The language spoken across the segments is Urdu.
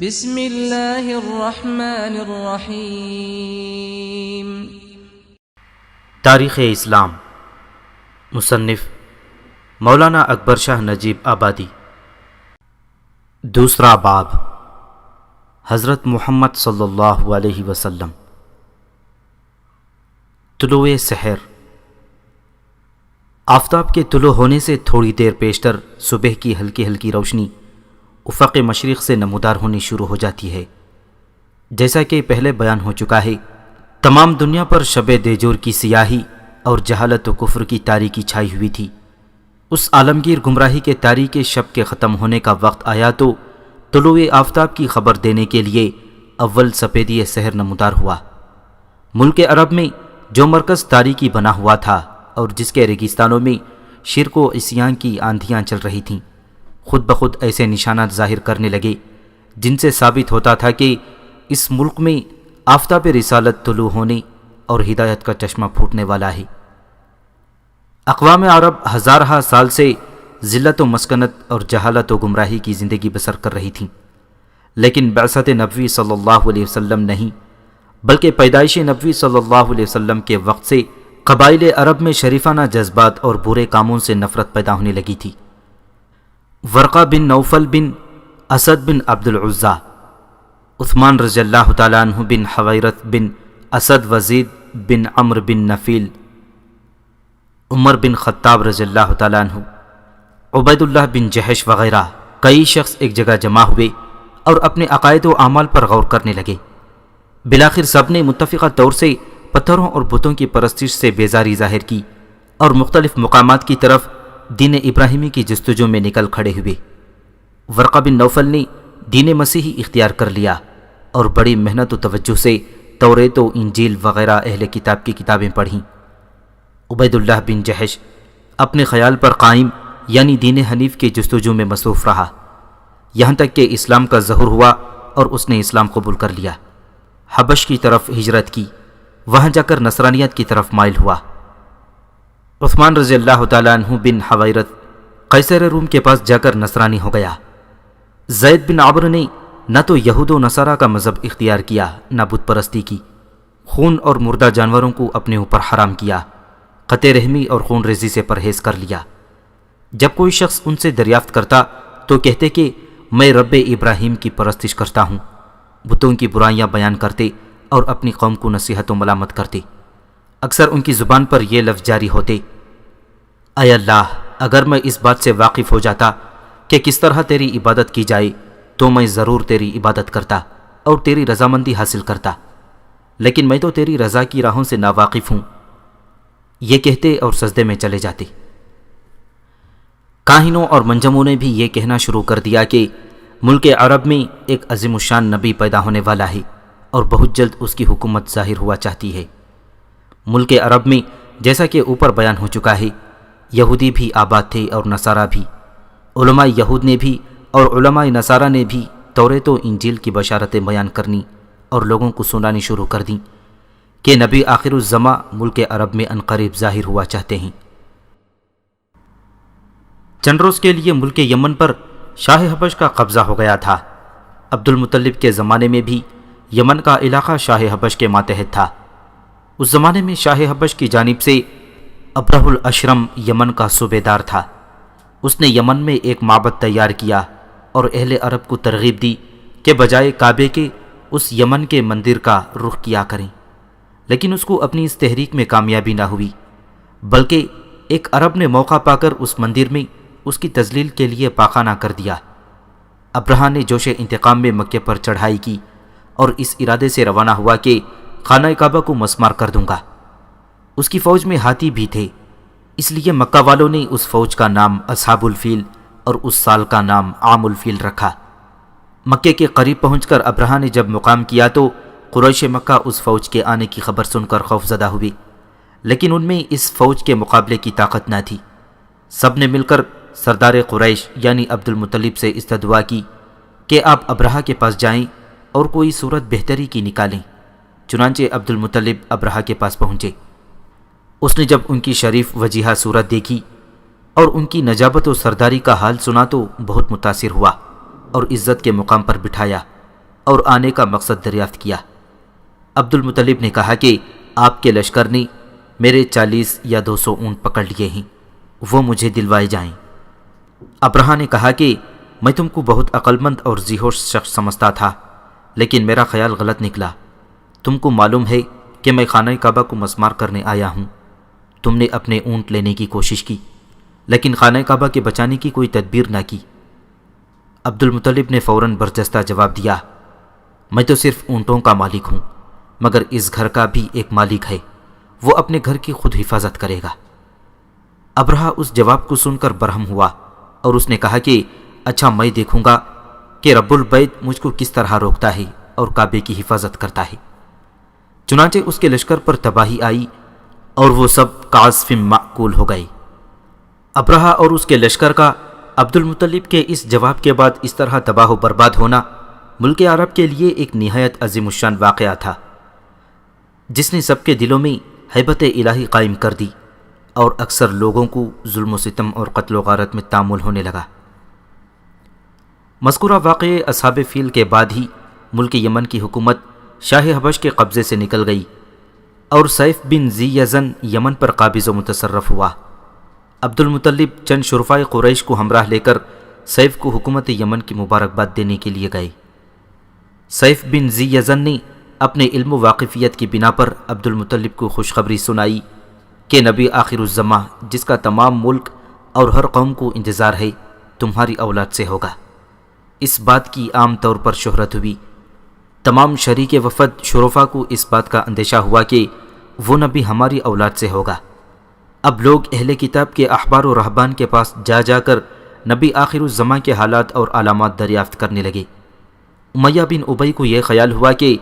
بسم اللہ الرحمن الرحیم۔ تاریخ اسلام، مصنف مولانا اکبر شاہ نجیب آبادی۔ دوسرا باب، حضرت محمد صلی اللہ علیہ وسلم۔ طلوع سحر۔ آفتاب کے طلوع ہونے سے تھوڑی دیر پیشتر صبح کی ہلکی ہلکی روشنی افق مشرق سے نمودار ہونی شروع ہو جاتی ہے۔ جیسا کہ پہلے بیان ہو چکا ہے، تمام دنیا پر شب دیجور کی سیاہی اور جہالت و کفر کی تاریکی چھائی ہوئی تھی۔ اس عالمگیر گمراہی کے تاریک شب کے ختم ہونے کا وقت آیا تو طلوع آفتاب کی خبر دینے کے لیے اول سپیدی سحر نمودار ہوا۔ ملک عرب میں جو مرکز تاریکی بنا ہوا تھا اور جس کے ریگستانوں میں شرک و عصیان کی آندھیاں چل رہی تھیں، خود بخود ایسے نشانات ظاہر کرنے لگے جن سے ثابت ہوتا تھا کہ اس ملک میں آفتاب رسالت طلوع ہونے اور ہدایت کا چشمہ پھوٹنے والا ہے۔ اقوام عرب ہزارہ سال سے ذلت و مسکنت اور جہالت و گمراہی کی زندگی بسر کر رہی تھیں، لیکن بعثت نبوی صلی اللہ علیہ وسلم نہیں بلکہ پیدائش نبوی صلی اللہ علیہ وسلم کے وقت سے قبائل عرب میں شریفانہ جذبات اور برے کاموں سے نفرت پیدا ہونے لگی تھی۔ ورقہ بن نوفل بن اسد بن عبد العزا، عثمان رضی اللہ تعالیٰ عنہ بن حویرث بن اسد وزید بن عمرو بن نفیل، عمر بن خطاب رضی اللہ تعالیٰ عنہ، عبید اللہ بن جحش وغیرہ کئی شخص ایک جگہ جمع ہوئے اور اپنے عقائد و اعمال پر غور کرنے لگے۔ بالآخر سب نے متفقہ طور سے پتھروں اور بتوں کی پرستش سے بیزاری ظاہر کی اور مختلف مقامات کی طرف دین ابراہیمی کی جستجو میں نکل کھڑے ہوئے۔ ورقہ بن نوفل نے دین مسیحی اختیار کر لیا اور بڑی محنت و توجہ سے توریت و انجیل وغیرہ اہل کتاب کی کتابیں پڑھیں۔ عبید اللہ بن جحش اپنے خیال پر قائم یعنی دین حنیف کی جستجو میں مصروف رہا، یہاں تک کہ اسلام کا ظہور ہوا اور اس نے اسلام قبول کر لیا۔ حبش کی طرف ہجرت کی، وہاں جا کر نصرانیت کی طرف مائل ہوا۔ عثمان رضی اللہ تعالیٰ عنہ بن حویرث قیصر روم کے پاس جا کر نصرانی ہو گیا۔ زید بن عمرو نے نہ تو یہود و نصارہ کا مذہب اختیار کیا نہ بت پرستی کی، خون اور مردہ جانوروں کو اپنے اوپر حرام کیا، قطع رحمی اور خون ریزی سے پرہیز کر لیا۔ جب کوئی شخص ان سے دریافت کرتا تو کہتے کہ میں رب ابراہیم کی پرستش کرتا ہوں، بتوں کی برائیاں بیان کرتے اور اپنی قوم کو نصیحت و ملامت کرتے۔ اکثر ان کی زبان پر یہ لفظ جاری ہوتے، اے اللہ، اگر میں اس بات سے واقف ہو جاتا کہ کس طرح تیری عبادت کی جائے تو میں ضرور تیری عبادت کرتا اور تیری رضامندی حاصل کرتا، لیکن میں تو تیری رضا کی راہوں سے ناواقف ہوں، یہ کہتے اور سجدے میں چلے جاتے۔ کاہنوں اور منجموں نے بھی یہ کہنا شروع کر دیا کہ ملک عرب میں ایک عظیم الشان نبی پیدا ہونے والا ہے اور بہت جلد اس کی حکومت ظاہر ہوا چاہتی ہے۔ ملک عرب میں جیسا کہ اوپر بیان ہو چکا ہے، یہودی بھی آباد تھے اور نصارہ بھی۔ علماء یہود نے بھی اور علماء نصارہ نے بھی توریت و انجیل کی بشارتیں بیان کرنی اور لوگوں کو سنانی شروع کر دیں کہ نبی آخر الزماں ملک عرب میں عنقریب ظاہر ہوا چاہتے ہیں۔ چند روز کے لیے ملک یمن پر شاہ حبش کا قبضہ ہو گیا تھا۔ عبد المطلب کے زمانے میں بھی یمن کا علاقہ شاہ حبش کے ماتحت تھا۔ اس زمانے میں شاہ حبش کی جانب سے ابرہ الاشرم یمن کا صوبے دار تھا۔ اس نے یمن میں ایک معبد تیار کیا اور اہل عرب کو ترغیب دی کہ بجائے کعبے کے اس یمن کے مندر کا رخ کیا کریں، لیکن اس کو اپنی اس تحریک میں کامیابی نہ ہوئی، بلکہ ایک عرب نے موقع پا کر اس مندر میں اس کی تذلیل کے لیے پاخانہ کر دیا۔ ابرہہ نے جوش انتقام میں مکے پر چڑھائی کی اور اس ارادے سے روانہ ہوا کہ خانہ کعبہ کو مسمار کر دوں گا۔ اس کی فوج میں ہاتھی بھی تھے، اس لیے مکہ والوں نے اس فوج کا نام اصحاب الفیل اور اس سال کا نام عام الفیل رکھا۔ مکے کے قریب پہنچ کر ابرہہ نے جب مقام کیا تو قریش مکہ اس فوج کے آنے کی خبر سن کر خوفزدہ ہوئی، لیکن ان میں اس فوج کے مقابلے کی طاقت نہ تھی۔ سب نے مل کر سردار قریش یعنی عبد المطلب سے استدعا کی کہ آپ ابرہہ کے پاس جائیں اور کوئی صورت بہتری کی نکالیں۔ چنانچہ عبد المطلب ابرہہ کے پاس پہنچے۔ اس نے جب ان کی شریف وجیہہ صورت دیکھی اور ان کی نجابت و سرداری کا حال سنا تو بہت متاثر ہوا اور عزت کے مقام پر بٹھایا اور آنے کا مقصد دریافت کیا۔ عبد المطلب نے کہا کہ آپ کے لشکر نے میرے 40 یا 200 اونٹ پکڑ لیے ہیں، وہ مجھے دلوائے جائیں۔ ابرہہ نے کہا کہ میں تم کو بہت عقل مند اور ذی ہوش شخص سمجھتا تھا، لیکن میرا خیال غلط نکلا۔ تم کو معلوم ہے کہ میں خانہ کعبہ کو مسمار کرنے آیا ہوں۔ تم نے اپنے اونٹ لینے کی کوشش کی، لیکن خانہ کعبہ کے بچانے کی کوئی تدبیر نہ کی۔ عبد المطلب نے فوراً برجستہ جواب دیا، میں تو صرف اونٹوں کا مالک ہوں، مگر اس گھر کا بھی ایک مالک ہے، وہ اپنے گھر کی خود حفاظت کرے گا۔ ابرہہ اس جواب کو سن کر برہم ہوا اور اس نے کہا کہ اچھا، میں دیکھوں گا کہ رب البیت مجھ کو کس طرح روکتا ہے اور کعبے کی حفاظت کرتا ہے۔ چنانچہ اس کے لشکر پر تباہی آئی اور وہ سب کعصف مأکول ہو گئے۔ ابرہہ اور اس کے لشکر کا عبد المطلب کے اس جواب کے بعد اس طرح تباہ و برباد ہونا ملک عرب کے لیے ایک نہایت عظیم الشان واقعہ تھا، جس نے سب کے دلوں میں ہیبت الہی قائم کر دی اور اکثر لوگوں کو ظلم و ستم اور قتل و غارت میں تعامل ہونے لگا۔ مذکورہ واقعے اصحاب فیل کے بعد ہی ملک یمن کی حکومت شاہ حبش کے قبضے سے نکل گئی اور سیف بن ذی یزن یمن پر قابض و متصرف ہوا۔ عبد المطلب چند شرفائے قریش کو ہمراہ لے کر سیف کو حکومت یمن کی مبارکباد دینے کے لیے گئے۔ سیف بن ذی یزن نے اپنے علم و واقفیت کی بنا پر عبد المطلب کو خوشخبری سنائی کہ نبی آخر الزماں، جس کا تمام ملک اور ہر قوم کو انتظار ہے، تمہاری اولاد سے ہوگا۔ اس بات کی عام طور پر شہرت ہوئی۔ تمام شریک وفد شرفا کو اس بات کا اندیشہ ہوا کہ وہ نبی ہماری اولاد سے ہوگا۔ اب لوگ اہل کتاب کے احبار و رہبان کے پاس جا جا کر نبی آخر الزماں کے حالات اور علامات دریافت کرنے لگے۔ امیہ بن ابی کو یہ خیال ہوا کہ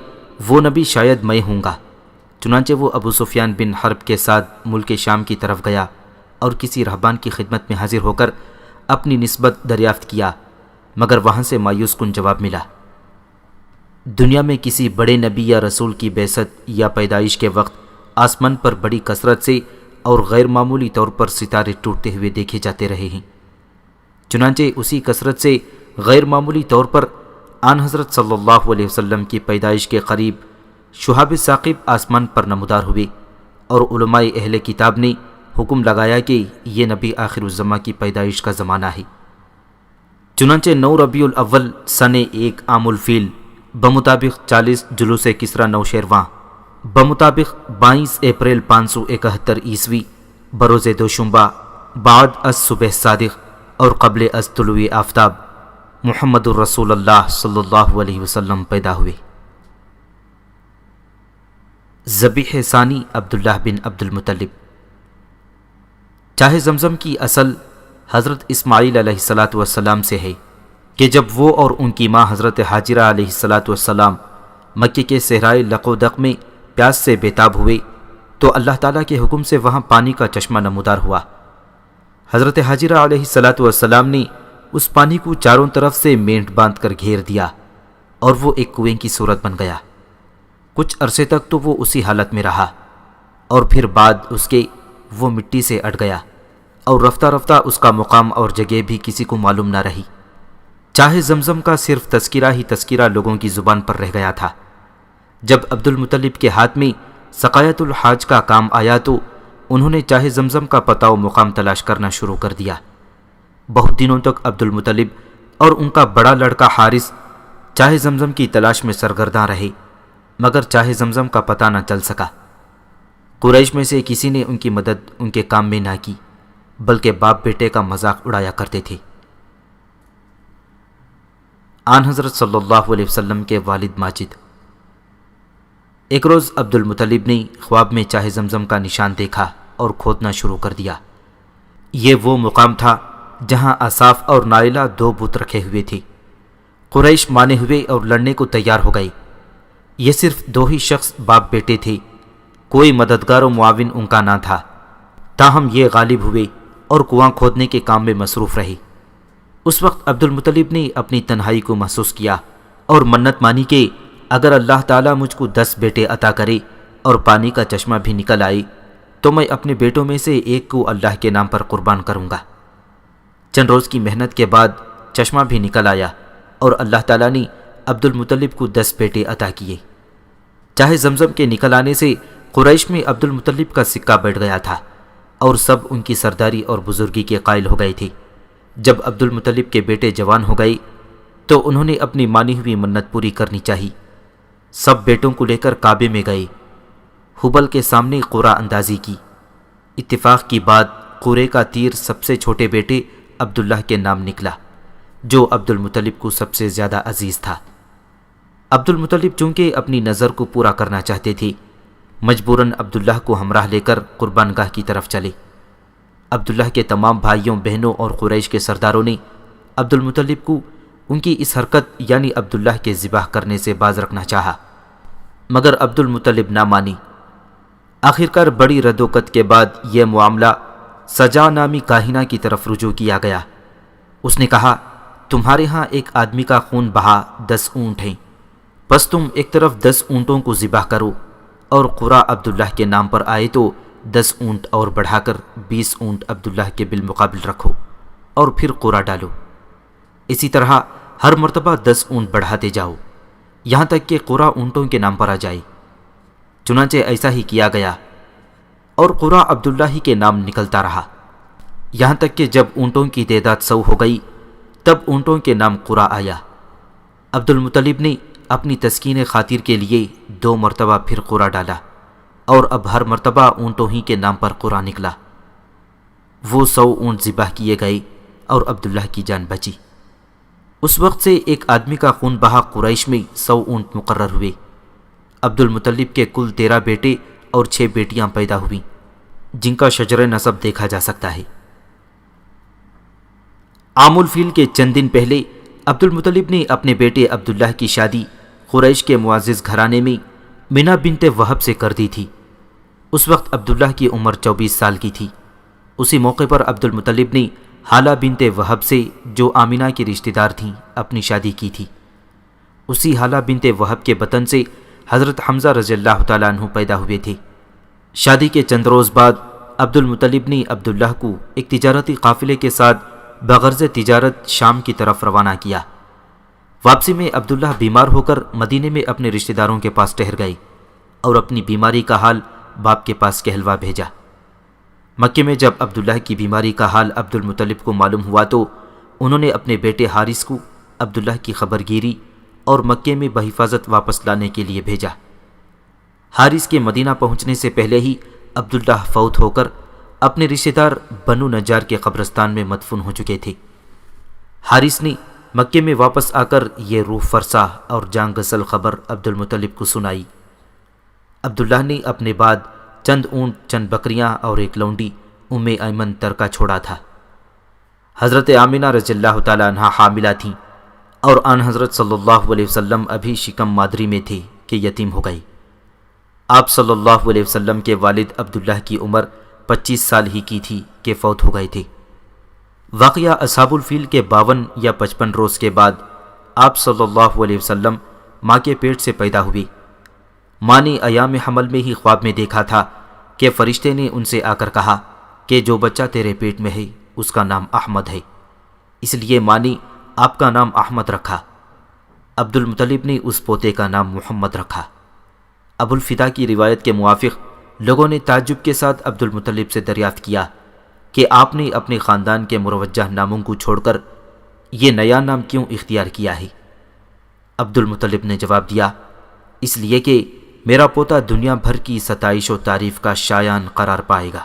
وہ نبی شاید میں ہوں گا، چنانچہ وہ ابو سفیان بن حرب کے ساتھ ملک شام کی طرف گیا اور کسی رہبان کی خدمت میں حاضر ہو کر اپنی نسبت دریافت کیا، مگر وہاں سے مایوس کن جواب ملا۔ دنیا میں کسی بڑے نبی یا رسول کی بعثت یا پیدائش کے وقت آسمان پر بڑی کثرت سے اور غیر معمولی طور پر ستارے ٹوٹتے ہوئے دیکھے جاتے رہے ہیں، چنانچہ اسی کثرت سے غیر معمولی طور پر آن حضرت صلی اللہ علیہ وسلم کی پیدائش کے قریب شہاب ثاقب آسمان پر نمودار ہوئے، اور علماء اہل کتاب نے حکم لگایا کہ یہ نبی آخر الزماں کی پیدائش کا زمانہ ہے۔ چنانچہ 9 ربیع الاول سن 1 عام الفیل بمطابق 40 جلوس کسریٰ نوشیروان بمطابق 22 اپریل 571 عیسوی بروز دوشنبہ بعد از صبح صادق اور قبل از طلوع آفتاب محمد الرسول اللہ صلی اللہ علیہ وسلم پیدا ہوئے۔ ذبیح ثانی عبداللہ بن عبد المطلب۔ چاہے زمزم کی اصل حضرت اسماعیل علیہ السلام سے ہے کہ جب وہ اور ان کی ماں حضرت حاجرہ علیہ السلام مکے کے صحرائے لقودق میں پیاس سے بیتاب ہوئے تو اللہ تعالیٰ کے حکم سے وہاں پانی کا چشمہ نمودار ہوا۔ حضرت حاجرہ علیہ السلام نے اس پانی کو چاروں طرف سے مینٹ باندھ کر گھیر دیا اور وہ ایک کنویں کی صورت بن گیا۔ کچھ عرصے تک تو وہ اسی حالت میں رہا اور پھر بعد اس کے وہ مٹی سے اٹ گیا اور رفتہ رفتہ اس کا مقام اور جگہ بھی کسی کو معلوم نہ رہی۔ چاہے زمزم کا صرف تذکرہ ہی تذکرہ لوگوں کی زبان پر رہ گیا تھا۔ جب عبد المطلب کے ہاتھ میں سقایت الحاج کا کام آیا تو انہوں نے چاہے زمزم کا پتہ و مقام تلاش کرنا شروع کر دیا۔ بہت دنوں تک عبد المطلب اور ان کا بڑا لڑکا حارث چاہے زمزم کی تلاش میں سرگرداں رہے، مگر چاہے زمزم کا پتہ نہ چل سکا۔ قریش میں سے کسی نے ان کی مدد ان کے کام میں نہ کی، بلکہ باپ بیٹے کا مذاق اڑایا کرتے تھے۔ آن حضرت صلی اللہ علیہ وسلم کے والد ماجد۔ ایک روز عبد المطلب نے خواب میں چاہے زمزم کا نشان دیکھا اور کھودنا شروع کر دیا۔ یہ وہ مقام تھا جہاں اصاف اور نائلہ 2 بت رکھے ہوئے تھے۔ قریش مانے ہوئے اور لڑنے کو تیار ہو گئے۔ یہ صرف 2 ہی شخص باپ بیٹے تھے، کوئی مددگار و معاون ان کا نہ تھا۔ تاہم یہ غالب ہوئے اور کنواں کھودنے کے کام میں مصروف رہے۔ اس وقت عبد المطلب نے اپنی تنہائی کو محسوس کیا اور منت مانی کہ اگر اللہ تعالیٰ مجھ کو 10 بیٹے عطا کرے اور پانی کا چشمہ بھی نکل آئے تو میں اپنے بیٹوں میں سے ایک کو اللہ کے نام پر قربان کروں گا۔ چند روز کی محنت کے بعد چشمہ بھی نکل آیا اور اللہ تعالیٰ نے عبد المطلب کو 10 بیٹے عطا کیے۔ چاہے زمزم کے نکل آنے سے قریش میں عبد المطلب کا سکہ بیٹھ گیا تھا اور سب ان کی سرداری اور بزرگی کے قائل ہو گئے تھے۔ جب عبد المطلب کے بیٹے جوان ہو گئے تو انہوں نے اپنی مانی ہوئی منت پوری کرنی چاہی۔ سب بیٹوں کو لے کر کعبے میں گئے، حبل کے سامنے قرعہ اندازی کی۔ اتفاق کی بات، قرعے کا تیر سب سے چھوٹے بیٹے عبداللہ کے نام نکلا، جو عبد المطلب کو سب سے زیادہ عزیز تھا۔ عبد المطلب چونکہ اپنی نظر کو پورا کرنا چاہتے تھے، مجبوراً عبداللہ کو ہمراہ لے کر قربان گاہ کی طرف چلے۔ عبداللہ کے تمام بھائیوں بہنوں اور قریش کے سرداروں نے عبد المطلب کو ان کی اس حرکت یعنی عبداللہ کے ذبح کرنے سے باز رکھنا چاہا، مگر عبد المطلب نہ مانی۔ آخرکار بڑی رد و قت کے بعد یہ معاملہ سجا نامی کاہنہ کی طرف رجوع کیا گیا۔ اس نے کہا، تمہارے ہاں ایک آدمی کا خون بہا 10 اونٹ ہیں، بس تم ایک طرف 10 اونٹوں کو ذبح کرو اور قرعہ عبداللہ کے نام پر آئے تو 10 اونٹ اور بڑھا کر 20 اونٹ عبداللہ کے بالمقابل رکھو اور پھر قرعہ ڈالو۔ اسی طرح ہر مرتبہ 10 اونٹ بڑھاتے جاؤ یہاں تک کہ قرعہ اونٹوں کے نام پر آ جائے۔ چنانچہ ایسا ہی کیا گیا اور قرعہ عبداللہ ہی کے نام نکلتا رہا، یہاں تک کہ جب اونٹوں کی تعداد 100 ہو گئی تب اونٹوں کے نام قرعہ آیا۔ عبد المطلب نے اپنی تسکین خاطر کے لیے 2 مرتبہ پھر قرعہ ڈالا اور اب ہر مرتبہ اونٹوں ہی کے نام پر قرعہ نکلا۔ وہ 100 اونٹ ذبح کیے گئے اور عبداللہ کی جان بچی۔ اس وقت سے ایک آدمی کا خون بہا قریش میں 100 اونٹ مقرر ہوئے۔ عبد المطلب کے کل 13 بیٹے اور 6 بیٹیاں پیدا ہوئیں، جن کا شجر نسب دیکھا جا سکتا ہے۔ عام الفیل کے چند دن پہلے عبد المطلب نے اپنے بیٹے عبداللہ کی شادی قریش کے معزز گھرانے میں منہ بنت وہب سے کر دی تھی۔ اس وقت عبداللہ کی عمر 24 سال کی تھی۔ اسی موقع پر عبد المطلب نے حالہ بنت وہب سے، جو آمینہ کی رشتہ دار تھیں، اپنی شادی کی تھی۔ اسی حالہ بنت وہب کے بطن سے حضرت حمزہ رضی اللہ تعالیٰ عنہ پیدا ہوئے تھے۔ شادی کے چند روز بعد عبد المطلب نے عبداللہ کو ایک تجارتی قافلے کے ساتھ بغرض تجارت شام کی طرف روانہ کیا۔ واپسی میں عبداللہ بیمار ہو کر مدینے میں اپنے رشتہ داروں کے پاس ٹھہر گئے اور اپنی بیماری کا حال باپ کے پاس کہلوا بھیجا۔ مکے میں جب عبداللہ کی بیماری کا حال عبد المطلب کو معلوم ہوا تو انہوں نے اپنے بیٹے حارث کو عبداللہ کی خبر گیری اور مکے میں بحفاظت واپس لانے کے لیے بھیجا۔ حارث کے مدینہ پہنچنے سے پہلے ہی عبداللہ فوت ہو کر اپنے رشتہ دار بنو نجار کے قبرستان میں مدفون ہو چکے تھے۔ حارث نے مکے میں واپس آ کر یہ روح فرسا اور جان گسل خبر عبد المطلب کو سنائی۔ عبداللہ نے اپنے بعد چند اونٹ، چند بکریاں اور ایک لونڈی ام ایمن ترکہ چھوڑا تھا۔ حضرت آمینہ رضی اللہ تعالیٰ عنہا حاملہ تھیں اور آن حضرت صلی اللہ علیہ وسلم ابھی شکم مادری میں تھے کہ یتیم ہو گئی۔ آپ صلی اللہ علیہ وسلم کے والد عبداللہ کی عمر 25 سال ہی کی تھی کہ فوت ہو گئے تھے۔ واقعہ اصحاب الفیل کے 52 یا 55 روز کے بعد آپ صلی اللہ علیہ وسلم ماں کے پیٹ سے پیدا ہوئے۔ ماں نے ایام حمل میں ہی خواب میں دیکھا تھا کہ فرشتے نے ان سے آ کر کہا کہ جو بچہ تیرے پیٹ میں ہے اس کا نام احمد ہے، اس لیے ماں نے آپ کا نام احمد رکھا۔ عبد المطلب نے اس پوتے کا نام محمد رکھا۔ ابو الفدا کی روایت کے موافق لوگوں نے تعجب کے ساتھ عبد المطلب سے دریافت کیا کہ آپ نے اپنے خاندان کے مروجہ ناموں کو چھوڑ کر یہ نیا نام کیوں اختیار کیا ہے؟ عبد المطلب نے جواب دیا، اس لیے کہ میرا پوتا دنیا بھر کی ستائش و تعریف کا شایان قرار پائے گا۔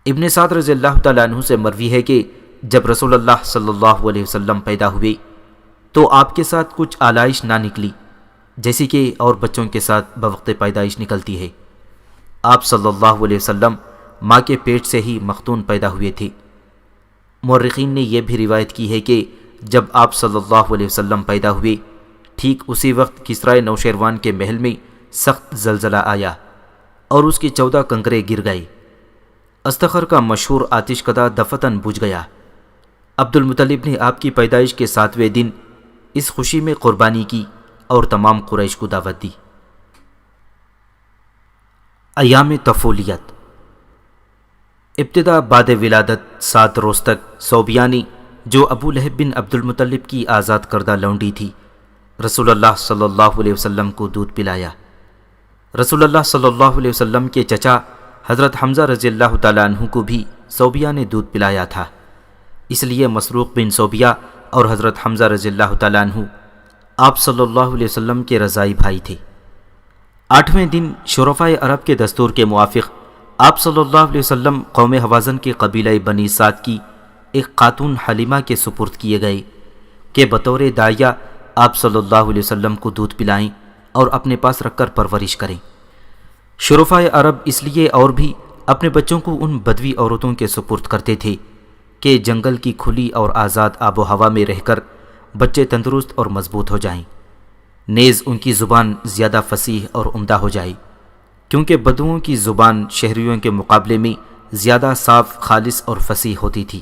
ابن سعد رضی اللہ تعالیٰ عنہ سے مروی ہے کہ جب رسول اللہ صلی اللہ علیہ وسلم پیدا ہوئے تو آپ کے ساتھ کچھ آلائش نہ نکلی جیسی کہ اور بچوں کے ساتھ بوقت پیدائش نکلتی ہے۔ آپ صلی اللہ علیہ وسلم ماں کے پیٹ سے ہی مختون پیدا ہوئے تھے۔ مورخین نے یہ بھی روایت کی ہے کہ جب آپ صلی اللہ علیہ وسلم پیدا ہوئے ٹھیک اسی وقت کسرائے نوشیروان کے محل میں سخت زلزلہ آیا اور اس کی 14 کنکرے گر گئے۔ استخر کا مشہور آتش کدہ دفتن بجھ گیا۔ عبد المطلب نے آپ کی پیدائش کے 7ویں دن اس خوشی میں قربانی کی اور تمام قریش کو دعوت دی۔ ایام طفولیت۔ ابتدا بعد ولادت 7 روز تک صوبیانی جو ابو لہب بن عبد المطلب کی آزاد کردہ لونڈی تھی رسول اللہ صلی اللہ علیہ وسلم کو دودھ پلایا۔ رسول اللہ صلی اللہ علیہ وسلم کے چچا حضرت حمزہ رضی اللہ تعالیٰ عنہ کو بھی صوبیہ نے دودھ پلایا تھا، اس لیے مسروق بن صوبیہ اور حضرت حمزہ رضی اللہ تعالیٰ عنہ آپ صلی اللہ علیہ وسلم کے رضائی بھائی تھے۔ 8ویں دن شرفائے عرب کے دستور کے موافق آپ صلی اللہ علیہ وسلم قوم حوازن کے قبیلہ بنی سعد کی ایک خاتون حلیمہ کے سپرد کیے گئے کہ بطور داعیہ آپ صلی اللہ علیہ وسلم کو دودھ پلائیں اور اپنے پاس رکھ کر پرورش کریں۔ شرفائے عرب اس لیے اور بھی اپنے بچوں کو ان بدوی عورتوں کے سپرد کرتے تھے کہ جنگل کی کھلی اور آزاد آب و ہوا میں رہ کر بچے تندرست اور مضبوط ہو جائیں، نیز ان کی زبان زیادہ فصیح اور عمدہ ہو جائے، کیونکہ بدوؤں کی زبان شہریوں کے مقابلے میں زیادہ صاف، خالص اور فصیح ہوتی تھی۔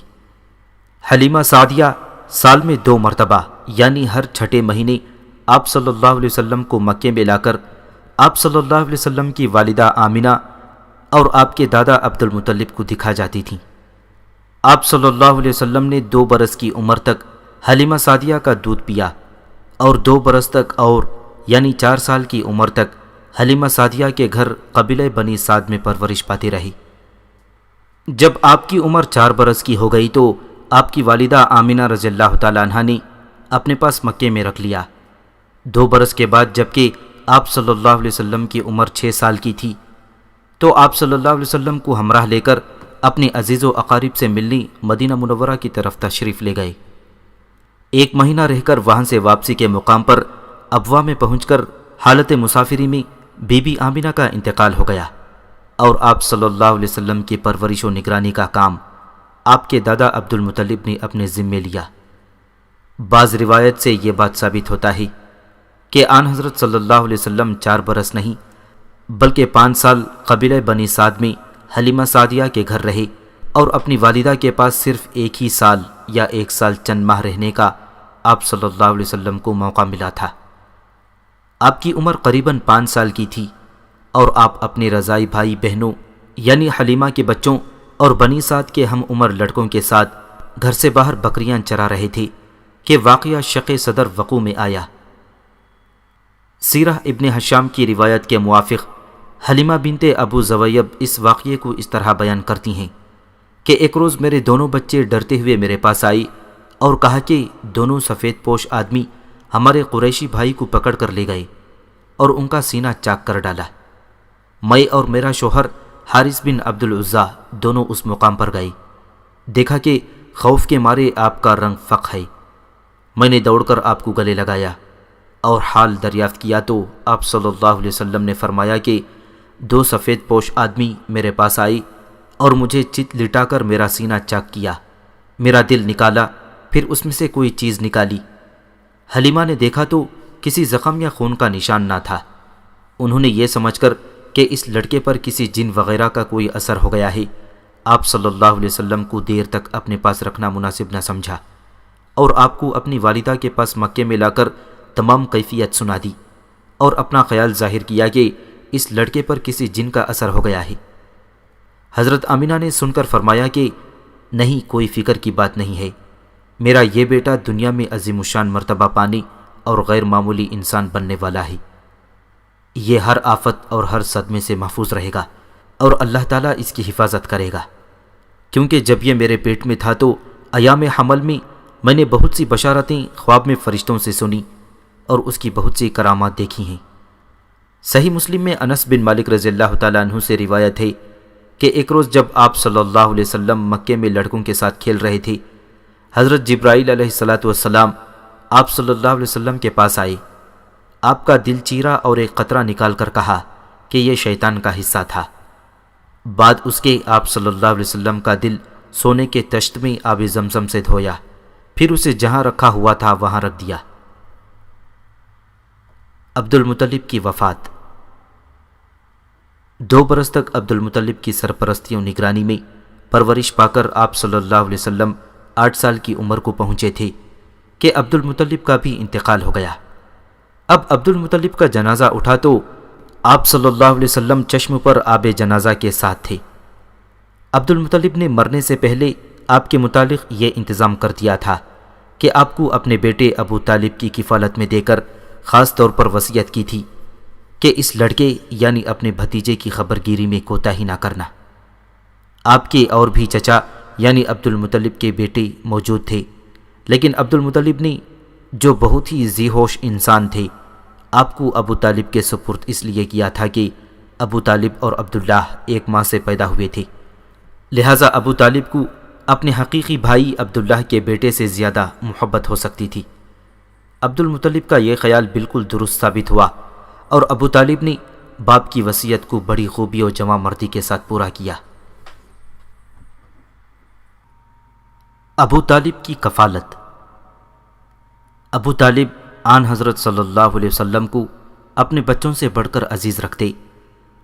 حلیمہ سعدیہ سال میں 2 مرتبہ یعنی ہر چھٹے مہینے آپ صلی اللہ علیہ وسلم کو مکے میں لا کر آپ صلی اللہ علیہ وسلم کی والدہ آمنہ اور آپ کے دادا عبد المطلب کو دکھا جاتی تھیں۔ آپ صلی اللہ علیہ وسلم نے 2 برس کی عمر تک حلیمہ سعدیہ کا دودھ پیا اور 2 برس تک اور یعنی 4 سال کی عمر تک حلیمہ سعدیہ کے گھر قبیلہ بنی سعد میں پرورش پاتی رہی۔ جب آپ کی عمر 4 برس کی ہو گئی تو آپ کی والدہ آمنہ رضی اللہ تعالیٰ عنہ نے اپنے پاس مکے میں رکھ لیا۔ 2 برس کے بعد جبکہ آپ صلی اللہ علیہ وسلم کی عمر 6 سال کی تھی تو آپ صلی اللہ علیہ وسلم کو ہمراہ لے کر اپنے عزیز و اقارب سے ملنے مدینہ منورہ کی طرف تشریف لے گئے۔ 1 مہینہ رہ کر وہاں سے واپسی کے مقام پر ابوا میں پہنچ کر حالت مسافری میں بی بی آمنہ کا انتقال ہو گیا اور آپ صلی اللہ علیہ وسلم کی پرورش و نگرانی کا کام آپ کے دادا عبد المطلب نے اپنے ذمے لیا۔ بعض روایت سے یہ بات ثابت ہوتا ہے کہ آن حضرت صلی اللہ علیہ وسلم 4 برس نہیں بلکہ 5 سال قبیلہ بنی سعد میں حلیمہ سعدیہ کے گھر رہے اور اپنی والدہ کے پاس صرف 1 ہی سال یا 1 سال چند ماہ رہنے کا آپ صلی اللہ علیہ وسلم کو موقع ملا تھا۔ آپ کی عمر قریباً 5 سال کی تھی اور آپ اپنے رضائی بھائی بہنوں یعنی حلیمہ کے بچوں اور بنی سعد کے ہم عمر لڑکوں کے ساتھ گھر سے باہر بکریاں چرا رہے تھے کہ واقعہ شق صدر وقوع میں آیا۔ سیرہ ابن حشام کی روایت کے موافق حلیمہ بنت ابو زویب اس واقعے کو اس طرح بیان کرتی ہیں کہ ایک روز میرے دونوں بچے ڈرتے ہوئے میرے پاس آئی اور کہا کہ دونوں سفید پوش آدمی ہمارے قریشی بھائی کو پکڑ کر لے گئے اور ان کا سینہ چاک کر ڈالا۔ میں اور میرا شوہر حارث بن عبد العزیٰ دونوں اس مقام پر گئے، دیکھا کہ خوف کے مارے آپ کا رنگ فق ہے۔ میں نے دوڑ کر آپ کو گلے لگایا اور حال دریافت کیا تو آپ صلی اللہ علیہ وسلم نے فرمایا کہ 2 سفید پوش آدمی میرے پاس آئی اور مجھے چت لٹا کر میرا سینہ چاک کیا، میرا دل نکالا، پھر اس میں سے کوئی چیز نکالی۔ حلیمہ نے دیکھا تو کسی زخم یا خون کا نشان نہ تھا۔ انہوں نے یہ سمجھ کر کہ اس لڑکے پر کسی جن وغیرہ کا کوئی اثر ہو گیا ہے، آپ صلی اللہ علیہ وسلم کو دیر تک اپنے پاس رکھنا مناسب نہ سمجھا اور آپ کو اپنی والدہ کے پاس مکے میں لا کر تمام کیفیت سنا دی اور اپنا خیال ظاہر کیا کہ اس لڑکے پر کسی جن کا اثر ہو گیا ہے۔ حضرت آمنہ نے سن کر فرمایا کہ نہیں، کوئی فکر کی بات نہیں ہے، میرا یہ بیٹا دنیا میں عظیم الشان مرتبہ پانے اور غیر معمولی انسان بننے والا ہے، یہ ہر آفت اور ہر صدمے سے محفوظ رہے گا اور اللہ تعالیٰ اس کی حفاظت کرے گا، کیونکہ جب یہ میرے پیٹ میں تھا تو ایام حمل میں نے بہت سی بشارتیں خواب میں فرشتوں سے سنی اور اس کی بہت سی کرامات دیکھی ہیں۔ صحیح مسلم میں انس بن مالک رضی اللہ تعالیٰ عنہ سے روایت ہے کہ ایک روز جب آپ صلی اللہ علیہ وسلم مکے میں لڑکوں کے ساتھ کھیل رہے تھے، حضرت جبرائیل علیہ السلام آپ صلی اللہ علیہ وسلم کے پاس آئے، آپ کا دل چیرا اور ایک قطرہ نکال کر کہا کہ یہ شیطان کا حصہ تھا۔ بعد اس کے آپ صلی اللہ علیہ وسلم کا دل سونے کے تشت میں آب زمزم سے دھویا، پھر اسے جہاں رکھا ہوا تھا وہاں رکھ دیا۔ عبد المطلب کی وفات۔ 2 برس تک عبد المطلب کی سرپرستی و نگرانی میں پرورش پا کر آپ صلی اللہ علیہ وسلم 8 سال کی عمر کو پہنچے تھے کہ عبد المطلب کا بھی انتقال ہو گیا۔ اب عبد المطلب کا جنازہ اٹھا تو آپ صلی اللہ علیہ وسلم چشم پر آب جنازہ کے ساتھ تھے۔ عبد المطلب نے مرنے سے پہلے آپ کے متعلق یہ انتظام کر دیا تھا کہ آپ کو اپنے بیٹے ابو طالب کی کفالت میں دے کر خاص طور پر وصیت کی تھی کہ اس لڑکے یعنی اپنے بھتیجے کی خبر گیری میں کوتاہی نہ کرنا۔ آپ کے اور بھی چچا یعنی عبد المطلب کے بیٹے موجود تھے، لیکن عبد المطلب نے جو بہت ہی ذی ہوش انسان تھے، آپ کو ابو طالب کے سپرد اس لیے کیا تھا کہ ابو طالب اور عبداللہ ایک ماں سے پیدا ہوئے تھے، لہٰذا ابو طالب کو اپنے حقیقی بھائی عبداللہ کے بیٹے سے زیادہ محبت ہو سکتی تھی۔ عبد المطلب کا یہ خیال بالکل درست ثابت ہوا اور ابو طالب نے باپ کی وصیت کو بڑی خوبی و جواں مردی کے ساتھ پورا کیا۔ ابو طالب کی کفالت۔ ابو طالب آن حضرت صلی اللہ علیہ وسلم کو اپنے بچوں سے بڑھ کر عزیز رکھتے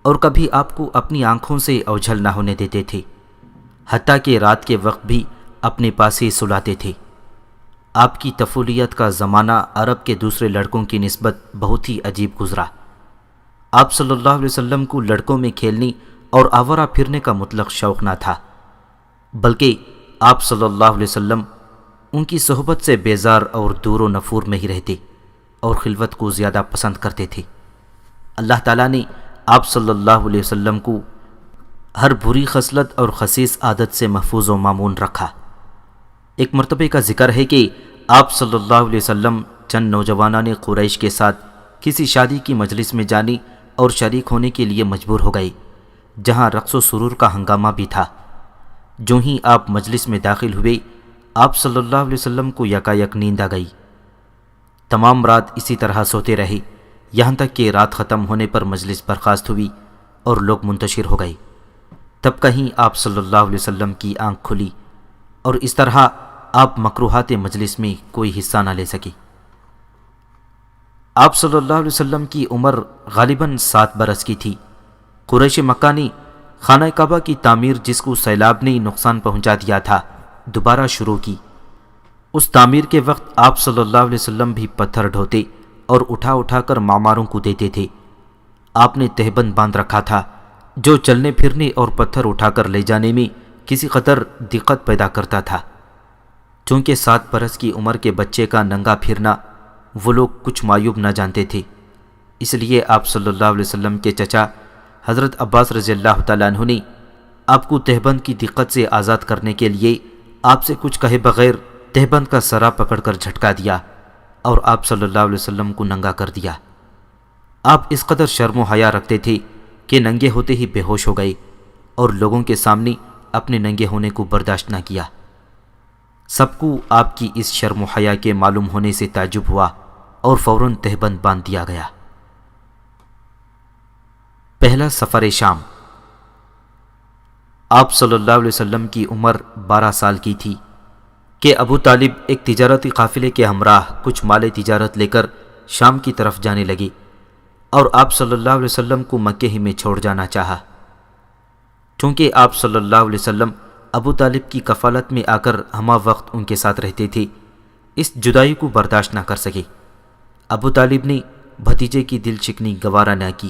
اور کبھی آپ کو اپنی آنکھوں سے اوجھل نہ ہونے دیتے تھے، حتیٰ کہ رات کے وقت بھی اپنے پاس ہی سلاتے تھے۔ آپ کی طفولیت کا زمانہ عرب کے دوسرے لڑکوں کی نسبت بہت ہی عجیب گزرا۔ آپ صلی اللہ علیہ وسلم کو لڑکوں میں کھیلنے اور آوارہ پھرنے کا مطلق شوق نہ تھا، بلکہ آپ صلی اللہ علیہ وسلم ان کی صحبت سے بیزار اور دور و نفور میں ہی رہتے اور خلوت کو زیادہ پسند کرتے تھے۔ اللہ تعالیٰ نے آپ صلی اللہ علیہ وسلم کو ہر بری خصلت اور خسیس عادت سے محفوظ و مامون رکھا۔ ایک مرتبہ کا ذکر ہے کہ آپ صلی اللہ علیہ وسلم چند نوجوانان قریش کے ساتھ کسی شادی کی مجلس میں جانے اور شریک ہونے کے لیے مجبور ہو گئے، جہاں رقص و سرور کا ہنگامہ بھی تھا۔ جو ہی آپ مجلس میں داخل ہوئے، آپ صلی اللہ علیہ وسلم کو یکایک نیند آ گئی۔ تمام رات اسی طرح سوتے رہے، یہاں تک کہ رات ختم ہونے پر مجلس برخاست ہوئی اور لوگ منتشر ہو گئے۔ تب کہیں آپ صلی اللہ علیہ وسلم کی آنکھ کھلی اور اس طرح آپ مکروہات مجلس میں کوئی حصہ نہ لے سکے۔ آپ صلی اللہ علیہ وسلم کی عمر غالباً 7 برس کی تھی۔ قریش مکہ نے خانہ کعبہ کی تعمیر، جس کو سیلاب نے نقصان پہنچا دیا تھا، دوبارہ شروع کی۔ اس تعمیر کے وقت آپ صلی اللہ علیہ وسلم بھی پتھر ڈھوتے اور اٹھا اٹھا کر معماروں کو دیتے تھے۔ آپ نے تہبند باندھ رکھا تھا، جو چلنے پھرنے اور پتھر اٹھا کر لے جانے میں کسی قدر دقت پیدا کرتا تھا۔ چونکہ 7 برس کی عمر کے بچے کا ننگا پھرنا وہ لوگ کچھ معیوب نہ جانتے تھے، اس لیے آپ صلی اللہ علیہ وسلم کے چچا حضرت عباس رضی اللہ تعالیٰ عنہ نے آپ کو تہبند کی دقت سے آزاد کرنے کے لیے آپ سے کچھ کہے بغیر تہبند کا سرا پکڑ کر جھٹکا دیا اور آپ صلی اللہ علیہ وسلم کو ننگا کر دیا۔ آپ اس قدر شرم و حیا رکھتے تھے کہ ننگے ہوتے ہی بے ہوش ہو گئے اور لوگوں کے سامنے اپنے ننگے ہونے کو برداشت نہ کیا۔ سب کو آپ کی اس شرم و حیا کے معلوم ہونے سے تعجب ہوا اور فوراً تہبند باندھ دیا گیا۔ پہلا سفر شام۔ آپ صلی اللہ علیہ وسلم کی عمر 12 سال کی تھی کہ ابو طالب ایک تجارتی قافلے کے ہمراہ کچھ مال تجارت لے کر شام کی طرف جانے لگے اور آپ صلی اللہ علیہ وسلم کو مکے ہی میں چھوڑ جانا چاہا۔ چونکہ آپ صلی اللہ علیہ وسلم ابو طالب کی کفالت میں آ کر ہمہ وقت ان کے ساتھ رہتے تھے، اس جدائی کو برداشت نہ کر سکے۔ ابو طالب نے بھتیجے کی دل شکنی گوارہ نہ کی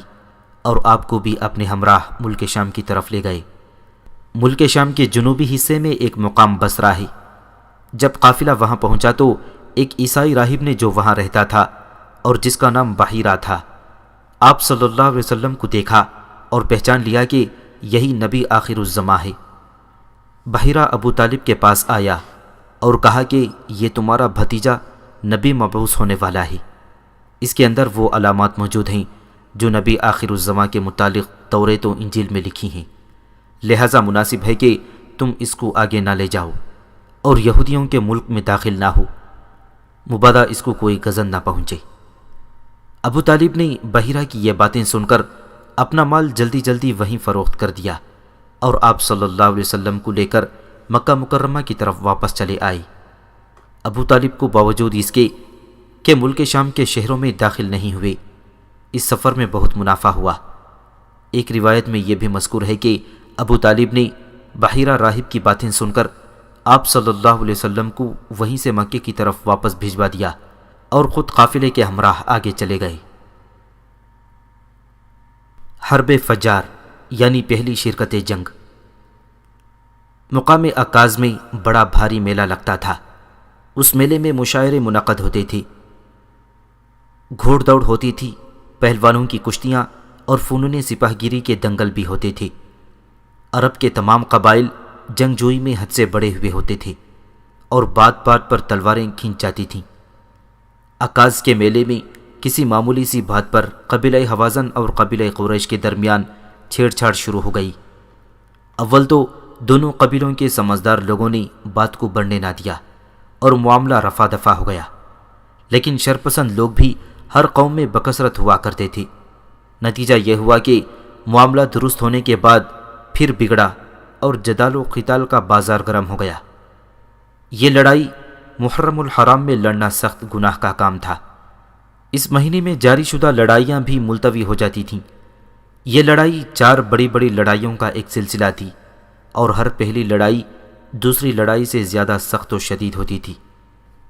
اور آپ کو بھی اپنے ہمراہ ملک شام کی طرف لے گئے۔ ملک شام کے جنوبی حصے میں ایک مقام بصرہ ہے۔ جب قافلہ وہاں پہنچا تو ایک عیسائی راہب نے جو وہاں رہتا تھا اور جس کا نام بحیرہ تھا، آپ صلی اللہ علیہ وسلم کو دیکھا اور پہچان لیا کہ یہی نبی آخر الزماں ہے۔ بحیرہ ابو طالب کے پاس آیا اور کہا کہ یہ تمہارا بھتیجا نبی مبعوث ہونے والا ہے، اس کے اندر وہ علامات موجود ہیں جو نبی آخر الزماں کے متعلق توریت و انجیل میں لکھی ہیں، لہذا مناسب ہے کہ تم اس کو آگے نہ لے جاؤ اور یہودیوں کے ملک میں داخل نہ ہو، مبادا اس کو کوئی غضب نہ پہنچے۔ ابو طالب نے بحیرہ کی یہ باتیں سن کر اپنا مال جلدی جلدی وہیں فروخت کر دیا اور آپ صلی اللہ علیہ وسلم کو لے کر مکہ مکرمہ کی طرف واپس چلے آئے۔ ابو طالب کو باوجود اس کے کہ ملک شام کے شہروں میں داخل نہیں ہوئے، اس سفر میں بہت منافع ہوا۔ ایک روایت میں یہ بھی مذکور ہے کہ ابو طالب نے بحیرہ راہب کی باتیں سن کر آپ صلی اللہ علیہ وسلم کو وہیں سے مکے کی طرف واپس بھجوا دیا اور خود قافلے کے ہمراہ آگے چلے گئے۔ حرب فجار یعنی پہلی شرکت جنگ۔ مقام عکاظ میں بڑا بھاری میلہ لگتا تھا۔ اس میلے میں مشاعرے منعقد ہوتے تھے۔ گھوڑ دوڑ ہوتی تھی، پہلوانوں کی کشتیاں اور فنون سپاہ گیری کے دنگل بھی ہوتے تھے۔ عرب کے تمام قبائل جنگجوئی میں حد سے بڑے ہوئے ہوتے تھے اور بات بات پر تلواریں کھینچ جاتی تھیں۔ عکاظ کے میلے میں کسی معمولی سی بات پر قبیلہ حوازن اور قبیلہ قریش کے درمیان چھیڑ چھاڑ شروع ہو گئی۔ اول تو دونوں قبیلوں کے سمجھدار لوگوں نے بات کو بڑھنے نہ دیا اور معاملہ رفع دفع ہو گیا، لیکن شرپسند لوگ بھی ہر قوم میں بکثرت ہوا کرتے تھے۔ نتیجہ یہ ہوا کہ معاملہ درست ہونے کے بعد پھر بگڑا اور جدال و قتال کا بازار گرم ہو گیا۔ یہ لڑائی محرم الحرام میں لڑنا سخت گناہ کا کام تھا۔ اس مہینے میں جاری شدہ لڑائیاں بھی ملتوی ہو جاتی تھیں۔ یہ لڑائی 4 بڑی بڑی لڑائیوں کا ایک سلسلہ تھی اور ہر پہلی لڑائی دوسری لڑائی سے زیادہ سخت و شدید ہوتی تھی،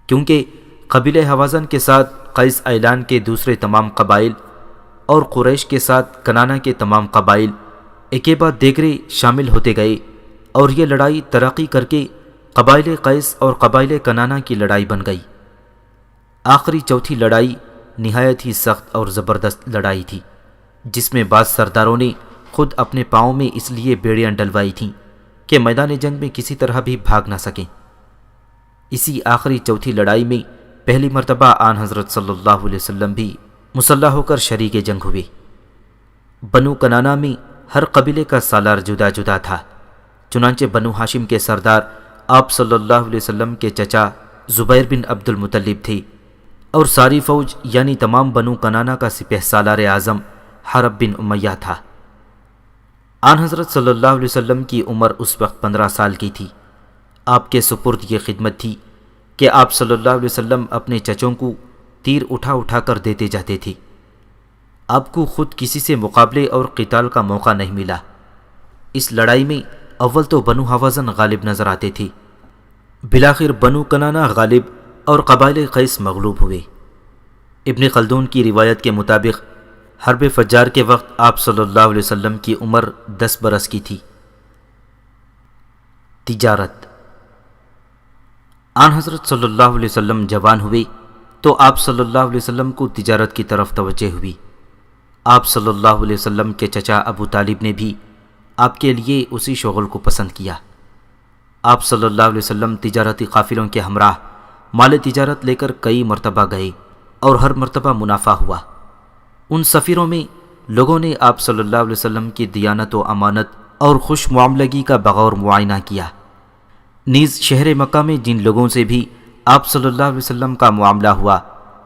کیونکہ قبیلہ حوازن کے ساتھ قیس اعلان کے دوسرے تمام قبائل اور قریش کے ساتھ کنانہ کے تمام قبائل ایک بعد دیگرے شامل ہوتے گئے اور یہ لڑائی ترقی کر کے قبائل قیس اور قبائل کنانہ کی لڑائی بن گئی۔ آخری چوتھی لڑائی نہایت ہی سخت اور زبردست لڑائی تھی، جس میں بعض سرداروں نے خود اپنے پاؤں میں اس لیے بیڑیاں ڈلوائی تھیں کہ میدان جنگ میں کسی طرح بھی بھاگ نہ سکیں۔ اسی آخری چوتھی لڑائی میں پہلی مرتبہ آن حضرت صلی اللہ علیہ وسلم بھی مسلح ہو کر شریک جنگ ہوئے۔ بنو کنانہ میں ہر قبیلے کا سالار جدا جدا تھا، چنانچہ بنو ہاشم کے سردار آپ صلی اللہ علیہ وسلم کے چچا زبیر بن عبد المطلب تھے، اور ساری فوج یعنی تمام بنو کنانہ کا سپہ سالار اعظم حرب بن امیہ تھا۔ آن حضرت صلی اللہ علیہ وسلم کی عمر اس وقت 15 سال کی تھی۔ آپ کے سپرد یہ خدمت تھی کہ آپ صلی اللہ علیہ وسلم اپنے چچوں کو تیر اٹھا اٹھا کر دیتے جاتے تھے۔ آپ کو خود کسی سے مقابلے اور قتال کا موقع نہیں ملا۔ اس لڑائی میں اول تو بنو حوازن غالب نظر آتے تھے، بالآخر بنو کنانہ غالب اور قبائل قیس مغلوب ہوئے۔ ابن خلدون کی روایت کے مطابق حرب فجار کے وقت آپ صلی اللہ علیہ وسلم کی عمر 10 برس کی تھی۔ تجارت۔ آن حضرت صلی اللہ علیہ وسلم جوان ہوئے تو آپ صلی اللہ علیہ وسلم کو تجارت کی طرف توجہ ہوئی۔ آپ صلی اللہ علیہ وسلم کے چچا ابو طالب نے بھی آپ کے لیے اسی شغل کو پسند کیا۔ آپ صلی اللہ علیہ وسلم تجارتی قافلوں کے ہمراہ مال تجارت لے کر کئی مرتبہ گئے اور ہر مرتبہ منافع ہوا۔ ان سفیروں میں لوگوں نے آپ صلی اللہ علیہ وسلم کی دیانت و امانت اور خوش معاملگی کا بغور معائنہ کیا۔ نیز شہر مکہ میں جن لوگوں سے بھی آپ صلی اللہ علیہ وسلم کا معاملہ ہوا،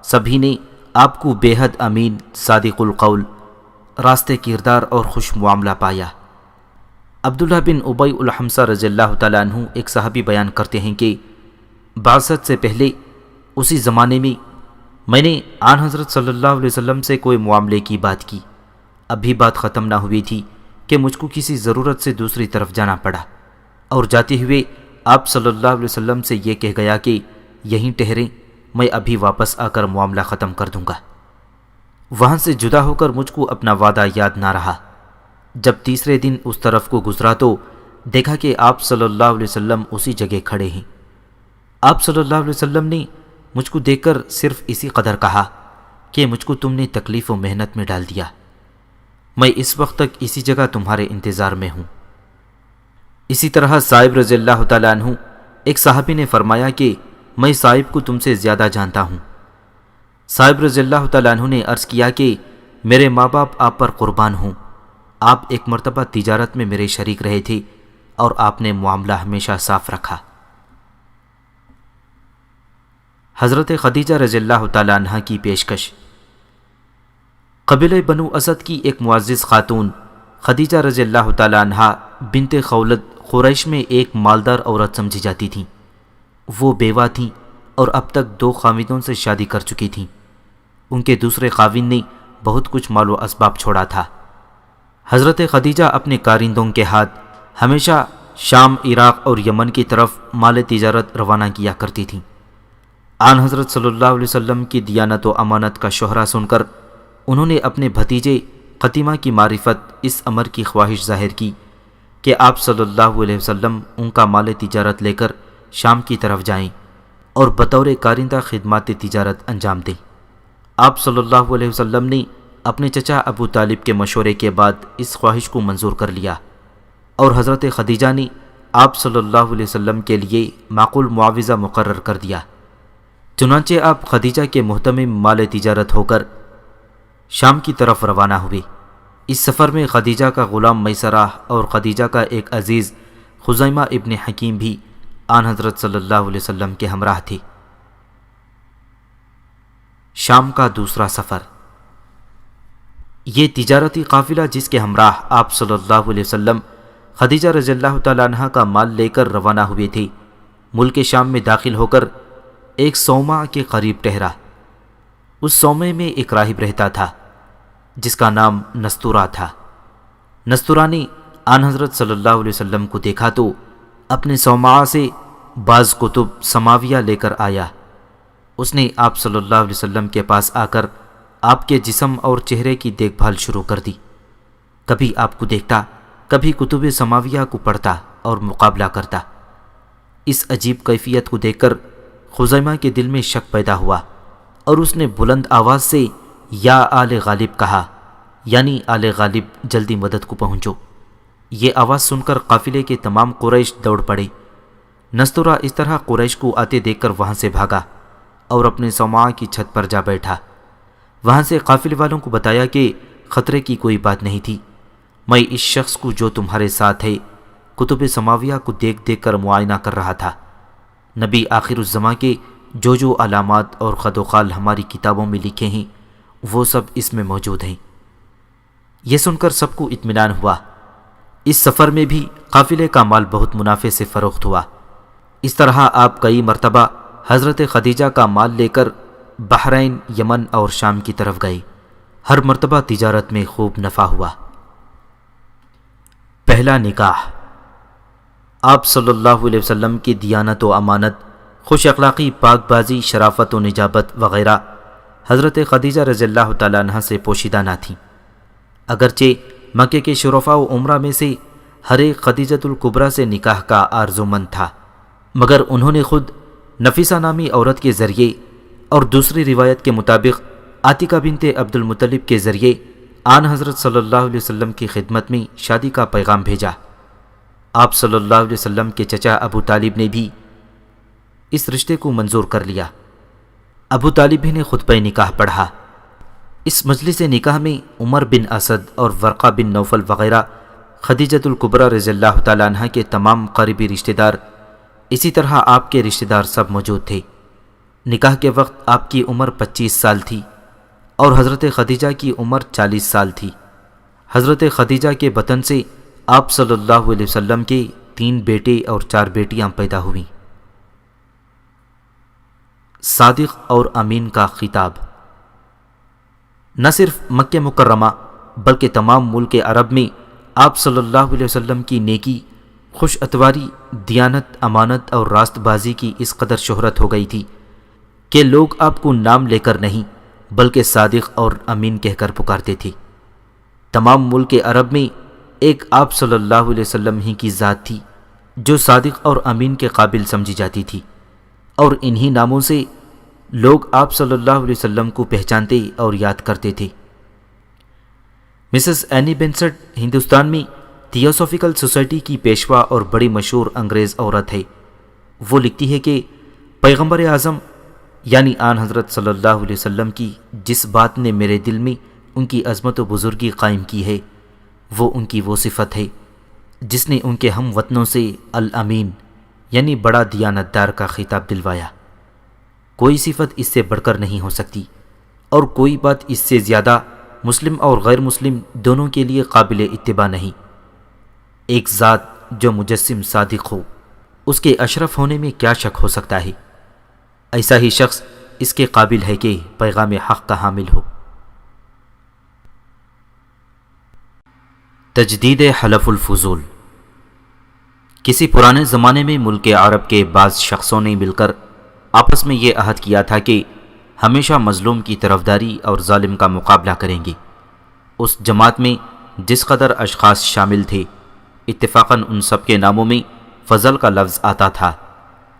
سبھی نے آپ کو بے حد امین، صادق القول، راستے کردار اور خوش معاملہ پایا۔ عبداللہ بن ابی الحمصہ رضی اللہ تعالیٰ عنہ ایک صحابی بیان کرتے ہیں کہ بعثت سے پہلے اسی زمانے میں نے آن حضرت صلی اللہ علیہ وسلم سے کوئی معاملے کی بات کی۔ اب بھی بات ختم نہ ہوئی تھی کہ مجھ کو کسی ضرورت سے دوسری طرف جانا پڑا، اور جاتے ہوئے آپ صلی اللہ علیہ وسلم سے یہ کہہ گیا کہ یہیں ٹھہریں، میں ابھی واپس آ کر معاملہ ختم کر دوں گا۔ وہاں سے جدا ہو کر مجھ کو اپنا وعدہ یاد نہ رہا۔ جب تیسرے دن اس طرف کو گزرا تو دیکھا کہ آپ صلی اللہ علیہ وسلم اسی جگہ کھڑے ہیں۔ آپ صلی اللہ علیہ وسلم نے مجھ کو دیکھ کر صرف اسی قدر کہا کہ مجھ کو تم نے تکلیف و محنت میں ڈال دیا، میں اس وقت تک اسی جگہ تمہارے انتظار میں ہوں۔ اسی طرح صائب رضی اللہ تعالیٰ عنہ ایک صحابی نے فرمایا کہ میں صائب کو تم سے زیادہ جانتا ہوں۔ صائب رضی اللہ تعالیٰ عنہ نے عرض کیا کہ میرے ماں باپ آپ پر قربان ہوں، آپ ایک مرتبہ تجارت میں میرے شریک رہے تھے اور آپ نے معاملہ ہمیشہ صاف رکھا۔ حضرت خدیجہ رضی اللہ تعالیٰ عنہ کی پیشکش۔ قبیلہ بنو اسد کی ایک معزز خاتون خدیجہ رضی اللہ تعالیٰ عنہ بنت خولد قریش میں ایک مالدار عورت سمجھی جاتی تھیں۔ وہ بیوہ تھیں اور اب تک 2 خاوندوں سے شادی کر چکی تھیں۔ ان کے دوسرے خاوند نے بہت کچھ مال و اسباب چھوڑا تھا۔ حضرت خدیجہ اپنے کارندوں کے ہاتھ ہمیشہ شام، عراق اور یمن کی طرف مال تجارت روانہ کیا کرتی تھیں۔ آن حضرت صلی اللہ علیہ وسلم کی دیانت و امانت کا شہرہ سن کر انہوں نے اپنے بھتیجے قتیمہ کی معرفت اس امر کی خواہش ظاہر کی کہ آپ صلی اللہ علیہ وسلم ان کا مال تجارت لے کر شام کی طرف جائیں اور بطور کارندہ خدمات تجارت انجام دیں۔ آپ صلی اللہ علیہ وسلم نے اپنے چچا ابو طالب کے مشورے کے بعد اس خواہش کو منظور کر لیا، اور حضرت خدیجہ نے آپ صلی اللہ علیہ وسلم کے لیے معقول معاوضہ مقرر کر دیا۔ چنانچہ آپ خدیجہ کے محتمم مال تجارت ہو کر شام کی طرف روانہ ہوئے۔ اس سفر میں خدیجہ کا غلام میسرہ اور خدیجہ کا ایک عزیز خزیمہ ابن حکیم بھی آن حضرت صلی اللہ علیہ وسلم کے ہمراہ تھے۔ شام کا دوسرا سفر۔ یہ تجارتی قافلہ جس کے ہمراہ آپ صلی اللہ علیہ وسلم خدیجہ رضی اللہ تعالیٰ عنہ کا مال لے کر روانہ ہوئے تھے، ملک شام میں داخل ہو کر ایک صومعہ کے قریب ٹھہرا۔ اس صومعے میں ایک راہب رہتا تھا جس کا نام نستورہ تھا۔ نستورہ نے آن حضرت صلی اللہ علیہ وسلم کو دیکھا تو اپنے صومعہ سے بعض کتب سماویہ لے کر آیا۔ اس نے آپ صلی اللہ علیہ وسلم کے پاس آ کر آپ کے جسم اور چہرے کی دیکھ بھال شروع کر دی۔ کبھی آپ کو دیکھتا، کبھی کتب سماویہ کو پڑھتا اور مقابلہ کرتا۔ اس عجیب کیفیت کو دیکھ کر خزیمہ کے دل میں شک پیدا ہوا، اور اس نے بلند آواز سے یا آل غالب کہا، یعنی آل غالب جلدی مدد کو پہنچو۔ یہ آواز سن کر قافلے کے تمام قریش دوڑ پڑے۔ نستورہ اس طرح قریش کو آتے دیکھ کر وہاں سے بھاگا اور اپنے صومعہ کی چھت پر جا بیٹھا۔ وہاں سے قافلے والوں کو بتایا کہ خطرے کی کوئی بات نہیں تھی، میں اس شخص کو جو تمہارے ساتھ ہے کتب سماویہ کو دیکھ دیکھ کر معائنہ کر رہا تھا۔ نبی آخر الزماں کے جو علامات اور خد و خال ہماری کتابوں میں لکھے ہیں وہ سب اس میں موجود ہیں۔ یہ سن کر سب کو اطمینان ہوا۔ اس سفر میں بھی قافلے کا مال بہت منافع سے فروخت ہوا۔ اس طرح آپ کئی مرتبہ حضرت خدیجہ کا مال لے کر بحرین، یمن اور شام کی طرف گئے۔ ہر مرتبہ تجارت میں خوب نفع ہوا۔ پہلا نکاح۔ آپ صلی اللہ علیہ وسلم کی دیانت و امانت، خوش اخلاقی، پاک بازی، شرافت و نجابت وغیرہ حضرت خدیجہ رضی اللہ تعالیٰ عنہ سے پوشیدہ نہ تھیں۔ اگرچہ مکے کے شرفاء و عمرہ میں سے ہر ایک خدیجۃ الکبریٰ سے نکاح کا آرزومند تھا، مگر انہوں نے خود نفیسہ نامی عورت کے ذریعے اور دوسری روایت کے مطابق عاتکہ بنت عبد المطلب کے ذریعے آن حضرت صلی اللہ علیہ وسلم کی خدمت میں شادی کا پیغام بھیجا۔ آپ صلی اللہ علیہ وسلم کے چچا ابو طالب نے بھی اس رشتے کو منظور کر لیا۔ ابو طالب بھی نے خطبہ نکاح پڑھا۔ اس مجلس نکاح میں عمر بن اسد اور ورقہ بن نوفل وغیرہ خدیجۃ الکبریٰ رضی اللہ تعالیٰ عنہ کے تمام قریبی رشتہ دار، اسی طرح آپ کے رشتہ دار سب موجود تھے۔ نکاح کے وقت آپ کی عمر 25 سال تھی اور حضرت خدیجہ کی عمر 40 سال تھی۔ حضرت خدیجہ کے بطن سے آپ صلی اللہ علیہ وسلم کے 3 بیٹے اور 4 بیٹیاں پیدا ہوئیں۔ صادق اور امین کا خطاب۔ نہ صرف مکہ مکرمہ بلکہ تمام ملک عرب میں آپ صلی اللہ علیہ وسلم کی نیکی، خوش اتواری، دیانت، امانت اور راست بازی کی اس قدر شہرت ہو گئی تھی کہ لوگ آپ کو نام لے کر نہیں بلکہ صادق اور امین کہہ کر پکارتے تھے۔ تمام ملک عرب میں ایک آپ صلی اللہ علیہ وسلم ہی کی ذات تھی جو صادق اور امین کے قابل سمجھی جاتی تھی، اور انہی ناموں سے لوگ آپ صلی اللہ علیہ وسلم کو پہچانتے اور یاد کرتے تھے۔ مسز اینی بینسٹ ہندوستان میں تھیوسافیکل سوسائٹی کی پیشوا اور بڑی مشہور انگریز عورت ہے۔ وہ لکھتی ہے کہ پیغمبر اعظم یعنی آن حضرت صلی اللہ علیہ وسلم کی جس بات نے میرے دل میں ان کی عظمت و بزرگی قائم کی ہے وہ ان کی وہ صفت ہے جس نے ان کے ہم وطنوں سے الامین یعنی بڑا دیانتدار کا خطاب دلوایا۔ کوئی صفت اس سے بڑھ کر نہیں ہو سکتی، اور کوئی بات اس سے زیادہ مسلم اور غیر مسلم دونوں کے لیے قابل اتباع نہیں۔ ایک ذات جو مجسم صادق ہو، اس کے اشرف ہونے میں کیا شک ہو سکتا ہے؟ ایسا ہی شخص اس کے قابل ہے کہ پیغام حق کا حامل ہو۔ تجدید حلف الفضول۔ کسی پرانے زمانے میں ملک عرب کے بعض شخصوں نے مل کر آپس میں یہ عہد کیا تھا کہ ہمیشہ مظلوم کی طرفداری اور ظالم کا مقابلہ کریں گے۔ اس جماعت میں جس قدر اشخاص شامل تھے، اتفاقاً ان سب کے ناموں میں فضل کا لفظ آتا تھا،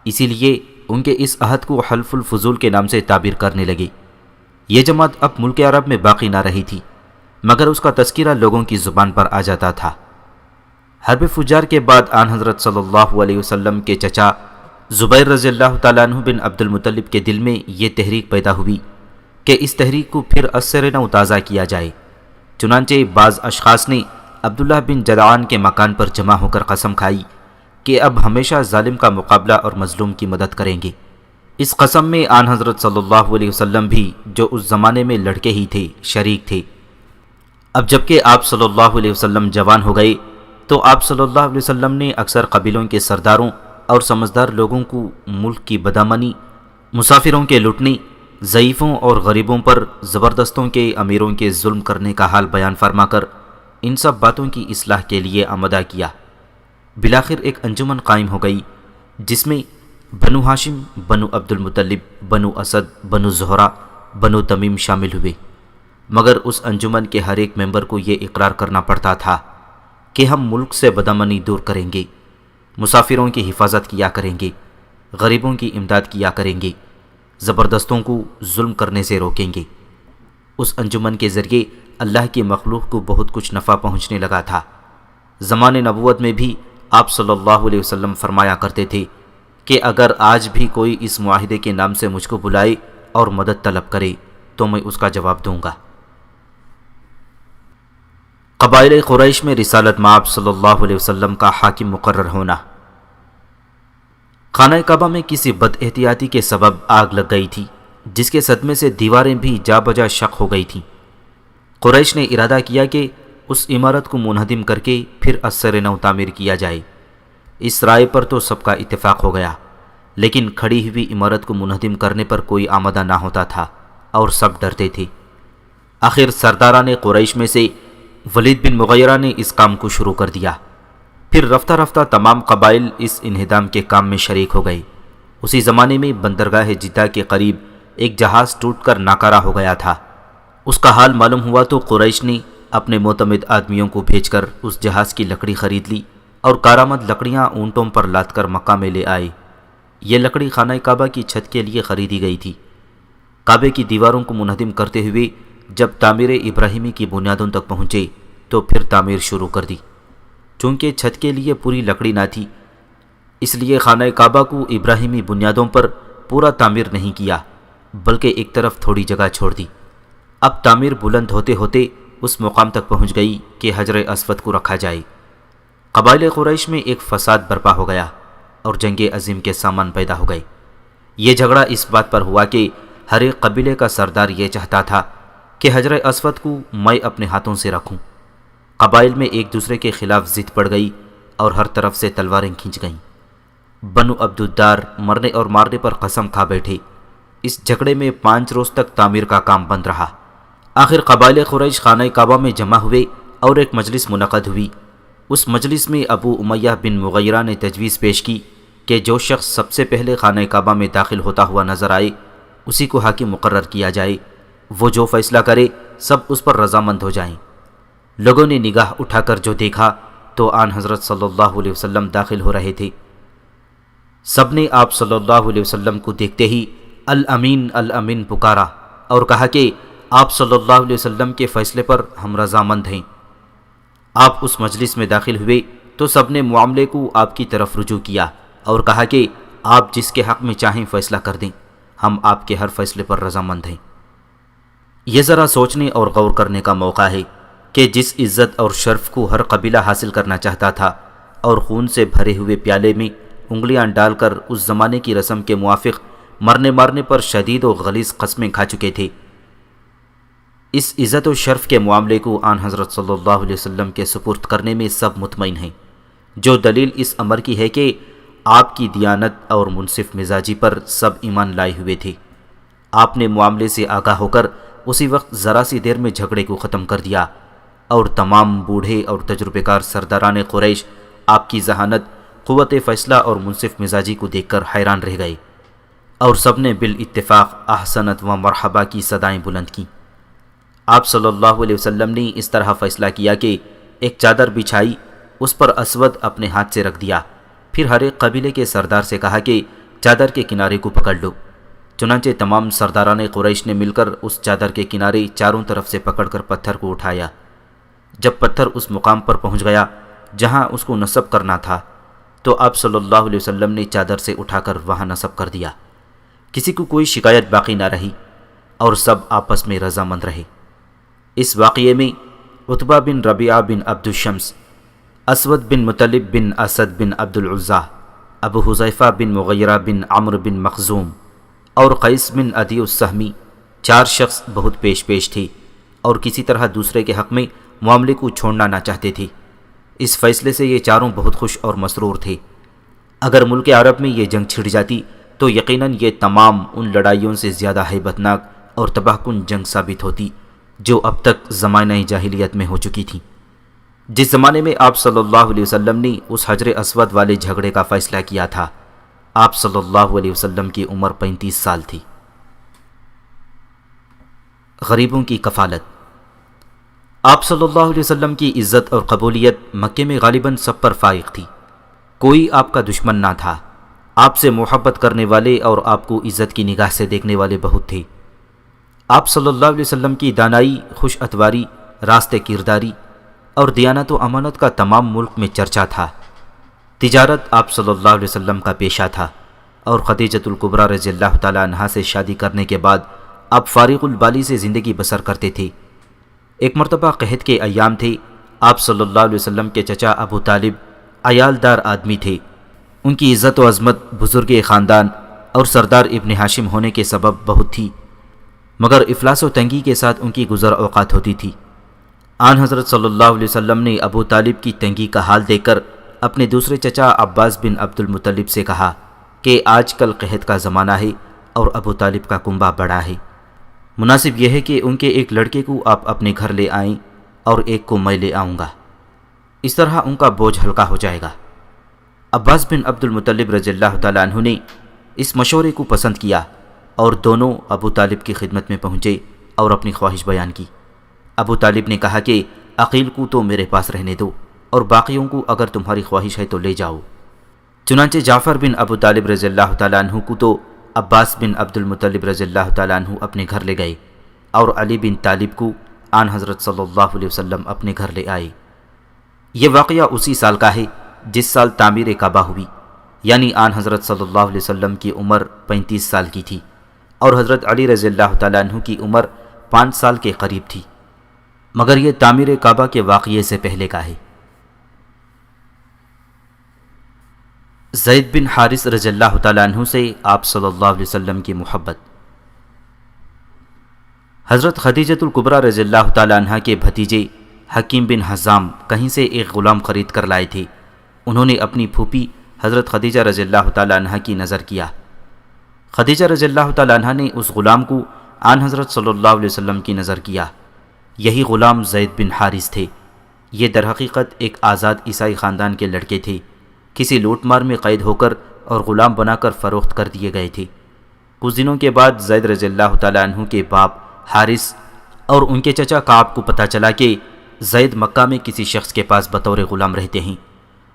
اسی لیے ان کے اس عہد کو حلف الفضول کے نام سے تعبیر کرنے لگے۔ یہ جماعت اب ملک عرب میں باقی نہ رہی تھی، مگر اس کا تذکرہ لوگوں کی زبان پر آ جاتا تھا۔ حرب فجار کے بعد آن حضرت صلی اللہ علیہ وسلم کے چچا زبیر رضی اللہ تعالیٰ عنہ بن عبد المطلب کے دل میں یہ تحریک پیدا ہوئی کہ اس تحریک کو پھر ازسر نو تازہ کیا جائے۔ چنانچہ بعض اشخاص نے عبداللہ بن جدعان کے مکان پر جمع ہو کر قسم کھائی کہ اب ہمیشہ ظالم کا مقابلہ اور مظلوم کی مدد کریں گے۔ اس قسم میں آن حضرت صلی اللہ علیہ وسلم بھی، جو اس زمانے میں لڑکے ہی تھے، شریک تھے۔ اب جبکہ آپ صلی اللہ علیہ وسلم جوان ہو گئے تو آپ صلی اللہ علیہ وسلم نے اکثر قبیلوں کے سرداروں اور سمجھدار لوگوں کو ملک کی بدامنی، مسافروں کے لٹنے، ضعیفوں اور غریبوں پر زبردستوں کے امیروں کے ظلم کرنے کا حال بیان فرما کر ان سب باتوں کی اصلاح کے لیے آمادہ کیا۔ بالآخر ایک انجمن قائم ہو گئی جس میں بنو ہاشم، بنو عبد المطلب، بنو اسد، بنو زہرہ، بنو تمیم شامل ہوئے، مگر اس انجمن کے ہر ایک ممبر کو یہ اقرار کرنا پڑتا تھا کہ ہم ملک سے بدامنی دور کریں گے، مسافروں کی حفاظت کیا کریں گے، غریبوں کی امداد کیا کریں گے، زبردستوں کو ظلم کرنے سے روکیں گے۔ اس انجمن کے ذریعے اللہ کی مخلوق کو بہت کچھ نفع پہنچنے لگا تھا۔ زمان نبوت میں بھی آپ صلی اللہ علیہ وسلم فرمایا کرتے تھے کہ اگر آج بھی کوئی اس معاہدے کے نام سے مجھ کو بلائے اور مدد طلب کرے تو میں اس کا جواب دوں گا۔ قبائل قریش میں رسالت مآب صلی اللہ علیہ وسلم کا حاکم مقرر ہونا۔ خانہ کعبہ میں کسی بد احتیاطی کے سبب آگ لگ گئی تھی، جس کے صدمے سے دیواریں بھی جا بجا شق ہو گئی تھیں۔ قریش نے ارادہ کیا کہ اس عمارت کو منہدم کر کے پھر ازسر نو تعمیر کیا جائے۔ اس رائے پر تو سب کا اتفاق ہو گیا، لیکن کھڑی ہوئی عمارت کو منہدم کرنے پر کوئی آمادہ نہ ہوتا تھا اور سب ڈرتے تھے۔ آخر سرداران قریش میں سے ولید بن مغیرہ نے اس کام کو شروع کر دیا۔ پھر رفتہ رفتہ تمام قبائل اس انہدام کے کام میں شریک ہو گئے۔ اسی زمانے میں بندرگاہ جدہ کے قریب ایک جہاز ٹوٹ کر ناکارہ ہو گیا تھا۔ اس کا حال معلوم ہوا تو قریش نے اپنے معتمد آدمیوں کو بھیج کر اس جہاز کی لکڑی خرید لی اور کارآمد لکڑیاں اونٹوں پر لاد کر مکہ میں لے آئے۔ یہ لکڑی خانہ کعبہ کی چھت کے لیے خریدی گئی تھی۔ کعبے کی دیواروں کو منہدم کرتے ہوئے جب تعمیر ابراہیمی کی بنیادوں تک پہنچے تو پھر تعمیر شروع کر دی۔ چونکہ چھت کے لیے پوری لکڑی نہ تھی، اس لیے خانہ کعبہ کو ابراہیمی بنیادوں پر پورا تعمیر نہیں کیا، بلکہ ایک طرف تھوڑی جگہ چھوڑ دی۔ اب تعمیر بلند ہوتے ہوتے اس مقام تک پہنچ گئی کہ حجر اسود کو رکھا جائے۔ قبائل قریش میں ایک فساد برپا ہو گیا اور جنگ عظیم کے سامان پیدا ہو گئے۔ یہ جھگڑا اس بات پر ہوا کہ ہر ایک قبیلے کا سردار یہ چاہتا تھا کہ حجر اسود کو میں اپنے ہاتھوں سے رکھوں۔ قبائل میں ایک دوسرے کے خلاف ضد پڑ گئی اور ہر طرف سے تلواریں کھینچ گئیں۔ بنو عبد الدار مرنے اور مارنے پر قسم کھا بیٹھے۔ اس جھگڑے میں 5 روز تک تعمیر کا کام بند رہا۔ آخر قبائل قریش خانہ کعبہ میں جمع ہوئے اور ایک مجلس منعقد ہوئی۔ اس مجلس میں ابو امیہ بن مغیرہ نے تجویز پیش کی کہ جو شخص سب سے پہلے خانہ کعبہ میں داخل ہوتا ہوا نظر آئے اسی کو حاکم مقرر کیا جائے، وہ جو فیصلہ کرے سب اس پر رضامند ہو جائیں۔ لوگوں نے نگاہ اٹھا کر جو دیکھا تو آن حضرت صلی اللہ علیہ وسلم داخل ہو رہے تھے۔ سب نے آپ صلی اللہ علیہ وسلم کو دیکھتے ہی الامین الامین پکارا اور کہا کہ آپ صلی اللہ علیہ وسلم کے فیصلے پر ہم رضامند ہیں۔ آپ اس مجلس میں داخل ہوئے تو سب نے معاملے کو آپ کی طرف رجوع کیا اور کہا کہ آپ جس کے حق میں چاہیں فیصلہ کر دیں، ہم آپ کے ہر فیصلے پر رضامند ہیں۔ یہ ذرا سوچنے اور غور کرنے کا موقع ہے کہ جس عزت اور شرف کو ہر قبیلہ حاصل کرنا چاہتا تھا اور خون سے بھرے ہوئے پیالے میں انگلیاں ڈال کر اس زمانے کی رسم کے موافق مرنے مارنے پر شدید و غلیظ قسمیں کھا چکے تھے، اس عزت و شرف کے معاملے کو آن حضرت صلی اللہ علیہ وسلم کے سپرد کرنے میں سب مطمئن ہیں، جو دلیل اس امر کی ہے کہ آپ کی دیانت اور منصف مزاجی پر سب ایمان لائے ہوئے تھے۔ آپ نے معاملے سے آگاہ ہو کر اسی وقت ذرا سی دیر میں جھگڑے کو ختم کر دیا اور تمام بوڑھے اور تجربے کار سرداران قریش آپ کی ذہانت، قوت فیصلہ اور منصف مزاجی کو دیکھ کر حیران رہ گئے اور سب نے بالاتفاق احسنت و مرحبا کی صدائیں بلند کیں۔ آپ صلی اللہ علیہ وسلم نے اس طرح فیصلہ کیا کہ ایک چادر بچھائی، اس پر اسود اپنے ہاتھ سے رکھ دیا، پھر ہر ایک قبیلے کے سردار سے کہا کہ چادر کے کنارے کو پکڑ لو۔ چنانچہ تمام سرداران قریش نے مل کر اس چادر کے کنارے چاروں طرف سے پکڑ کر پتھر کو اٹھایا۔ جب پتھر اس مقام پر پہنچ گیا جہاں اس کو نصب کرنا تھا تو آپ صلی اللہ علیہ وسلم نے چادر سے اٹھا کر وہاں نصب کر دیا۔ کسی کو کوئی شکایت باقی نہ رہی اور سب آپس میں رضامند رہے۔ اس واقعے میں عتبہ بن ربیعہ بن عبد الشمس، اسود بن مطلب بن اسد بن عبد العزیٰ، ابو حذیفہ بن مغیرہ بن عمرو بن مخزوم اور قیس بن عدی السہمی 4 شخص بہت پیش تھے اور کسی طرح دوسرے کے حق میں معاملے کو چھوڑنا نہ چاہتے تھے۔ اس فیصلے سے یہ چاروں بہت خوش اور مسرور تھے۔ اگر ملک عرب میں یہ جنگ چھڑ جاتی تو یقیناً یہ تمام ان لڑائیوں سے زیادہ ہیبت ناک اور تباہ کن جنگ ثابت ہوتی جو اب تک زمانہ جاہلیت میں ہو چکی تھی۔ جس زمانے میں آپ صلی اللہ علیہ وسلم نے اس حجر اسود والے جھگڑے کا فیصلہ کیا تھا، آپ صلی اللہ علیہ وسلم کی عمر 35 سال تھی۔ غریبوں کی کفالت۔ آپ صلی اللہ علیہ وسلم کی عزت اور قبولیت مکے میں غالباً سب پر فائق تھی۔ کوئی آپ کا دشمن نہ تھا۔ آپ سے محبت کرنے والے اور آپ کو عزت کی نگاہ سے دیکھنے والے بہت تھے۔ آپ صلی اللہ علیہ وسلم کی دانائی، خوش اتواری، راست کرداری اور دیانت و امانت کا تمام ملک میں چرچا تھا۔ تجارت آپ صلی اللہ علیہ وسلم کا پیشہ تھا اور خدیجۃ الکبریٰ رضی اللہ تعالی عنہا سے شادی کرنے کے بعد آپ فارغ البالی سے زندگی بسر کرتے تھے۔ ایک مرتبہ قحط کے ایام تھے۔ آپ صلی اللہ علیہ وسلم کے چچا ابو طالب عیالدار آدمی تھے۔ ان کی عزت و عظمت بزرگ خاندان اور سردار ابن ہاشم ہونے کے سبب بہت تھی، مگر افلاس و تنگی کے ساتھ ان کی گزر اوقات ہوتی تھی۔ آن حضرت صلی اللہ علیہ وسلم نے ابو طالب کی تنگی کا حال دیکھ کر اپنے دوسرے چچا عباس بن عبد المطلب سے کہا کہ آج کل قحط کا زمانہ ہے اور ابو طالب کا کنبہ بڑا ہے، مناسب یہ ہے کہ ان کے ایک لڑکے کو آپ اپنے گھر لے آئیں اور ایک کو میں لے آؤں گا، اس طرح ان کا بوجھ ہلکا ہو جائے گا۔ عباس بن عبد المطلب رضی اللہ تعالیٰ عنہ نے اس مشورے کو پسند کیا اور دونوں ابو طالب کی خدمت میں پہنچے اور اپنی خواہش بیان کی۔ ابو طالب نے کہا کہ عقیل کو تو میرے پاس رہنے دو اور باقیوں کو اگر تمہاری خواہش ہے تو لے جاؤ۔ چنانچہ جعفر بن ابو طالب رضی اللہ تعالیٰ عنہ کو تو عباس بن عبد المطلب رضی اللہ تعالیٰ عنہ اپنے گھر لے گئے اور علی بن طالب کو آن حضرت صلی اللہ علیہ وسلم اپنے گھر لے آئے۔ یہ واقعہ اسی سال کا ہے جس سال تعمیر کعبہ ہوئی، یعنی آن حضرت صلی اللہ علیہ وسلم کی عمر 35 سال کی تھی اور حضرت علی رضی اللہ تعالیٰ عنہ کی عمر 5 سال کے قریب تھی، مگر یہ تعمیر کعبہ کے واقعے سے پہلے کا ہے۔ زید بن حارث رضی اللہ تعالیٰ عنہ سے آپ صلی اللہ علیہ وسلم کی محبت۔ حضرت خدیجۃ الکبریٰ رضی اللہ تعالیٰ عنہ کے بھتیجے حکیم بن حزام کہیں سے ایک غلام خرید کر لائے تھے۔ انہوں نے اپنی پھوپھی حضرت خدیجہ رضی اللہ تعالیٰ عنہ کی نظر کیا۔ خدیجہ رضی اللہ تعالیٰ عنہ نے اس غلام کو آن حضرت صلی اللہ علیہ وسلم کی نظر کیا۔ یہی غلام زید بن حارث تھے۔ یہ در حقیقت ایک آزاد عیسائی خاندان کے لڑکے تھے، کسی لوٹ مار میں قید ہو کر اور غلام بنا کر فروخت کر دیے گئے تھے۔ کچھ دنوں کے بعد زید رضی اللہ تعالیٰ عنہ کے باپ حارث اور ان کے چچا کعب کو پتہ چلا کہ زید مکہ میں کسی شخص کے پاس بطور غلام رہتے ہیں۔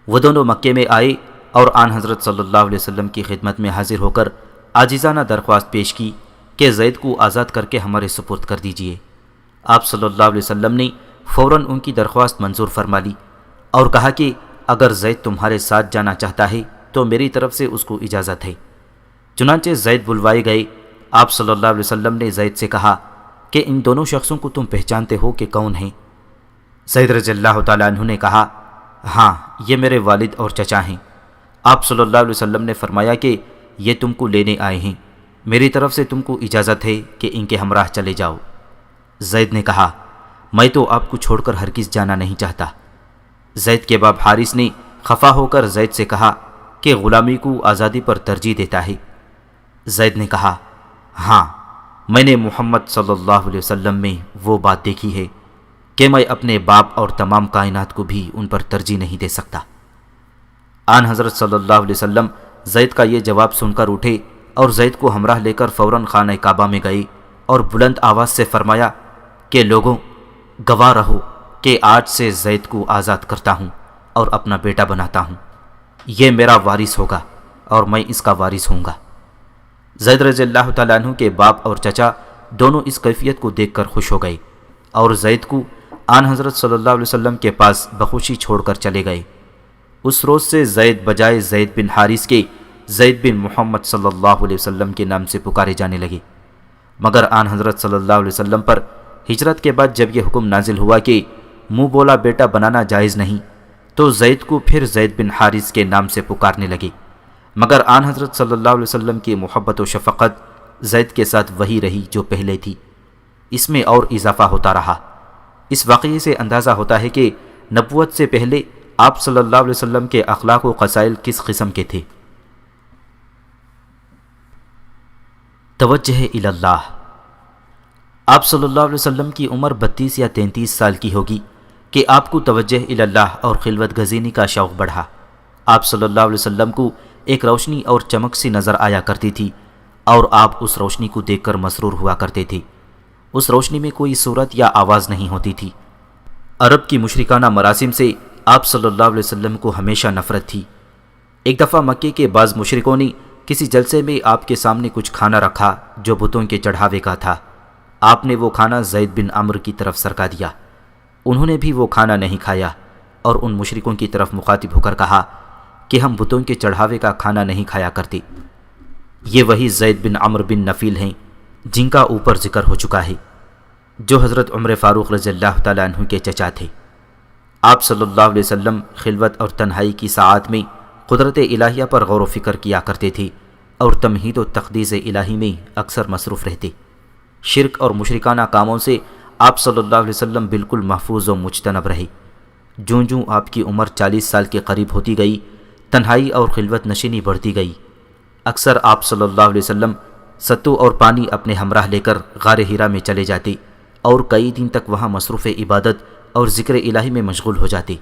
وہ دونوں مکے میں آئے اور آن حضرت صلی اللہ علیہ وسلم کی خدمت میں حاضر ہو کر عاجزانہ درخواست پیش کی کہ زید کو آزاد کر کے ہمارے سپرد کر دیجیے۔ آپ صلی اللہ علیہ وسلم نے فوراً ان کی درخواست منظور فرما لی اور کہا کہ اگر زید تمہارے ساتھ جانا چاہتا ہے تو میری طرف سے اس کو اجازت ہے۔ چنانچہ زید بلوائے گئے۔ آپ صلی اللہ علیہ وسلم نے زید سے کہا کہ ان دونوں شخصوں کو تم پہچانتے ہو کہ کون ہیں؟ زید رضی اللہ تعالیٰ عنہ نے کہا ہاں، یہ میرے والد اور چچا ہیں۔ آپ صلی اللہ علیہ وسلم نے فرمایا کہ یہ تم کو لینے آئے ہیں، میری طرف سے تم کو اجازت ہے کہ ان کے ہمراہ چلے جاؤ۔ زید نے کہا میں تو آپ کو چھوڑ کر ہرگز جانا نہیں چاہتا۔ زید کے باپ حارث نے خفا ہو کر زید سے کہا کہ غلامی کو آزادی پر ترجیح دیتا ہے۔ زید نے کہا ہاں، میں نے محمد صلی اللہ علیہ وسلم میں وہ بات دیکھی ہے کہ میں اپنے باپ اور تمام کائنات کو بھی ان پر ترجیح نہیں دے سکتا۔ آن حضرت صلی اللہ علیہ وسلم زید کا یہ جواب سن کر اٹھے اور زید کو ہمراہ لے کر فوراً خانہ کعبہ میں گئے اور بلند آواز سے فرمایا کہ لوگوں، گواہ رہو کہ آج سے زید کو آزاد کرتا ہوں اور اپنا بیٹا بناتا ہوں۔ یہ میرا وارث ہوگا اور میں اس کا وارث ہوں گا۔ زید رضی اللہ تعالیٰ عنہ کے باپ اور چچا دونوں اس کیفیت کو دیکھ کر خوش ہو گئے اور زید کو آن حضرت صلی اللہ علیہ وسلم کے پاس بخوشی چھوڑ کر چلے گئے۔ اس روز سے زید بجائے زید بن حارث کے زید بن محمد صلی اللہ علیہ وسلم کے نام سے پکارے جانے لگے۔ مگر آن حضرت صلی اللہ علیہ وسلم پر ہجرت کے بعد جب یہ حکم نازل ہوا کہ منہ بولا بیٹا بنانا جائز نہیں، تو زید کو پھر زید بن حارث کے نام سے پکارنے لگے۔ مگر آن حضرت صلی اللہ علیہ وسلم کی محبت و شفقت زید کے ساتھ وہی رہی جو پہلے تھی، اس میں اور اضافہ ہوتا رہا۔ اس واقعے سے اندازہ ہوتا ہے کہ نبوت سے پہلے آپ صلی اللہ علیہ وسلم کے اخلاق و خصائل کس قسم کے تھے۔ توجہ الی اللہ۔ آپ صلی اللہ علیہ وسلم کی عمر 32 یا 33 سال کی ہوگی کہ آپ کو توجہ الی اللہ اور خلوت گزینی کا شوق بڑھا۔ آپ صلی اللہ علیہ وسلم کو ایک روشنی اور چمک سی نظر آیا کرتی تھی اور آپ اس روشنی کو دیکھ کر مسرور ہوا کرتے تھے۔ اس روشنی میں کوئی صورت یا آواز نہیں ہوتی تھی۔ عرب کی مشرکانہ مراسم سے آپ صلی اللہ علیہ وسلم کو ہمیشہ نفرت تھی۔ ایک دفعہ مکے کے بعض مشرکوں نے کسی جلسے میں آپ کے سامنے کچھ کھانا رکھا جو بتوں کے چڑھاوے کا تھا۔ آپ نے وہ کھانا زید بن عمرو کی طرف سرکا دیا۔ انہوں نے بھی وہ کھانا نہیں کھایا اور ان مشرکوں کی طرف مخاطب ہو کر کہا کہ ہم بتوں کے چڑھاوے کا کھانا نہیں کھایا کرتے۔ یہ وہی زید بن عمرو بن نفیل ہیں جن کا اوپر ذکر ہو چکا ہے، جو حضرت عمر فاروق رضی اللہ تعالیٰ عنہ کے چچا تھے۔ آپ صلی اللہ علیہ وسلم خلوت اور تنہائی کی ساعات میں قدرت الہیہ پر غور و فکر کیا کرتے تھے اور تمہید و تقدیس الہی میں اکثر مصروف رہتے۔ شرک اور مشرکانہ کاموں سے آپ صلی اللہ علیہ وسلم بالکل محفوظ و مجتنب رہے۔ جوں جوں آپ کی عمر 40 سال کے قریب ہوتی گئی، تنہائی اور خلوت نشینی بڑھتی گئی۔ اکثر آپ صلی اللہ علیہ وسلم ستو اور پانی اپنے ہمراہ لے کر غار حرا میں چلے جاتے اور کئی دن تک وہاں مصروف عبادت اور ذکر الہی میں مشغول ہو جاتے۔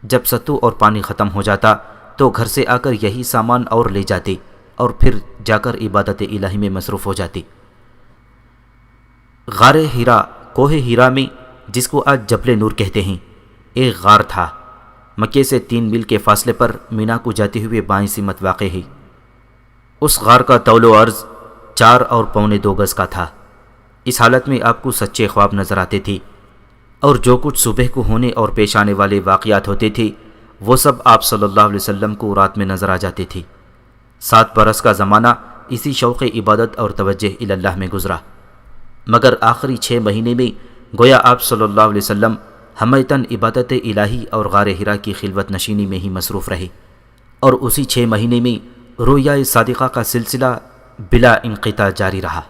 جب ستو اور پانی ختم ہو جاتا تو گھر سے آ کر یہی سامان اور لے جاتے اور پھر جا کر عبادت الہی میں مصروف ہو جاتے۔ غار حرا کوہ حرا میں، جس کو آج جبل نور کہتے ہیں، ایک غار تھا۔ مکے سے 3 میل کے فاصلے پر مینا کو جاتے ہوئے بائیں سمت واقع ہے۔ اس غار کا طول و عرض 4 اور پونے 2 گز کا تھا۔ اس حالت میں آپ کو سچے خواب نظر آتے تھے اور جو کچھ صبح کو ہونے اور پیش آنے والے واقعات ہوتے تھے وہ سب آپ صلی اللہ علیہ وسلم کو رات میں نظر آ جاتے تھے۔ 7 برس کا زمانہ اسی شوق عبادت اور توجہ الی اللہ میں گزرا، مگر آخری 6 مہینے میں گویا آپ صلی اللہ علیہ وسلم ہمیتاً عبادت الہی اور غار حرا کی خلوت نشینی میں ہی مصروف رہے، اور اسی 6 مہینے میں رویا صادقہ کا سلسلہ بلا انقطاع جاری رہا۔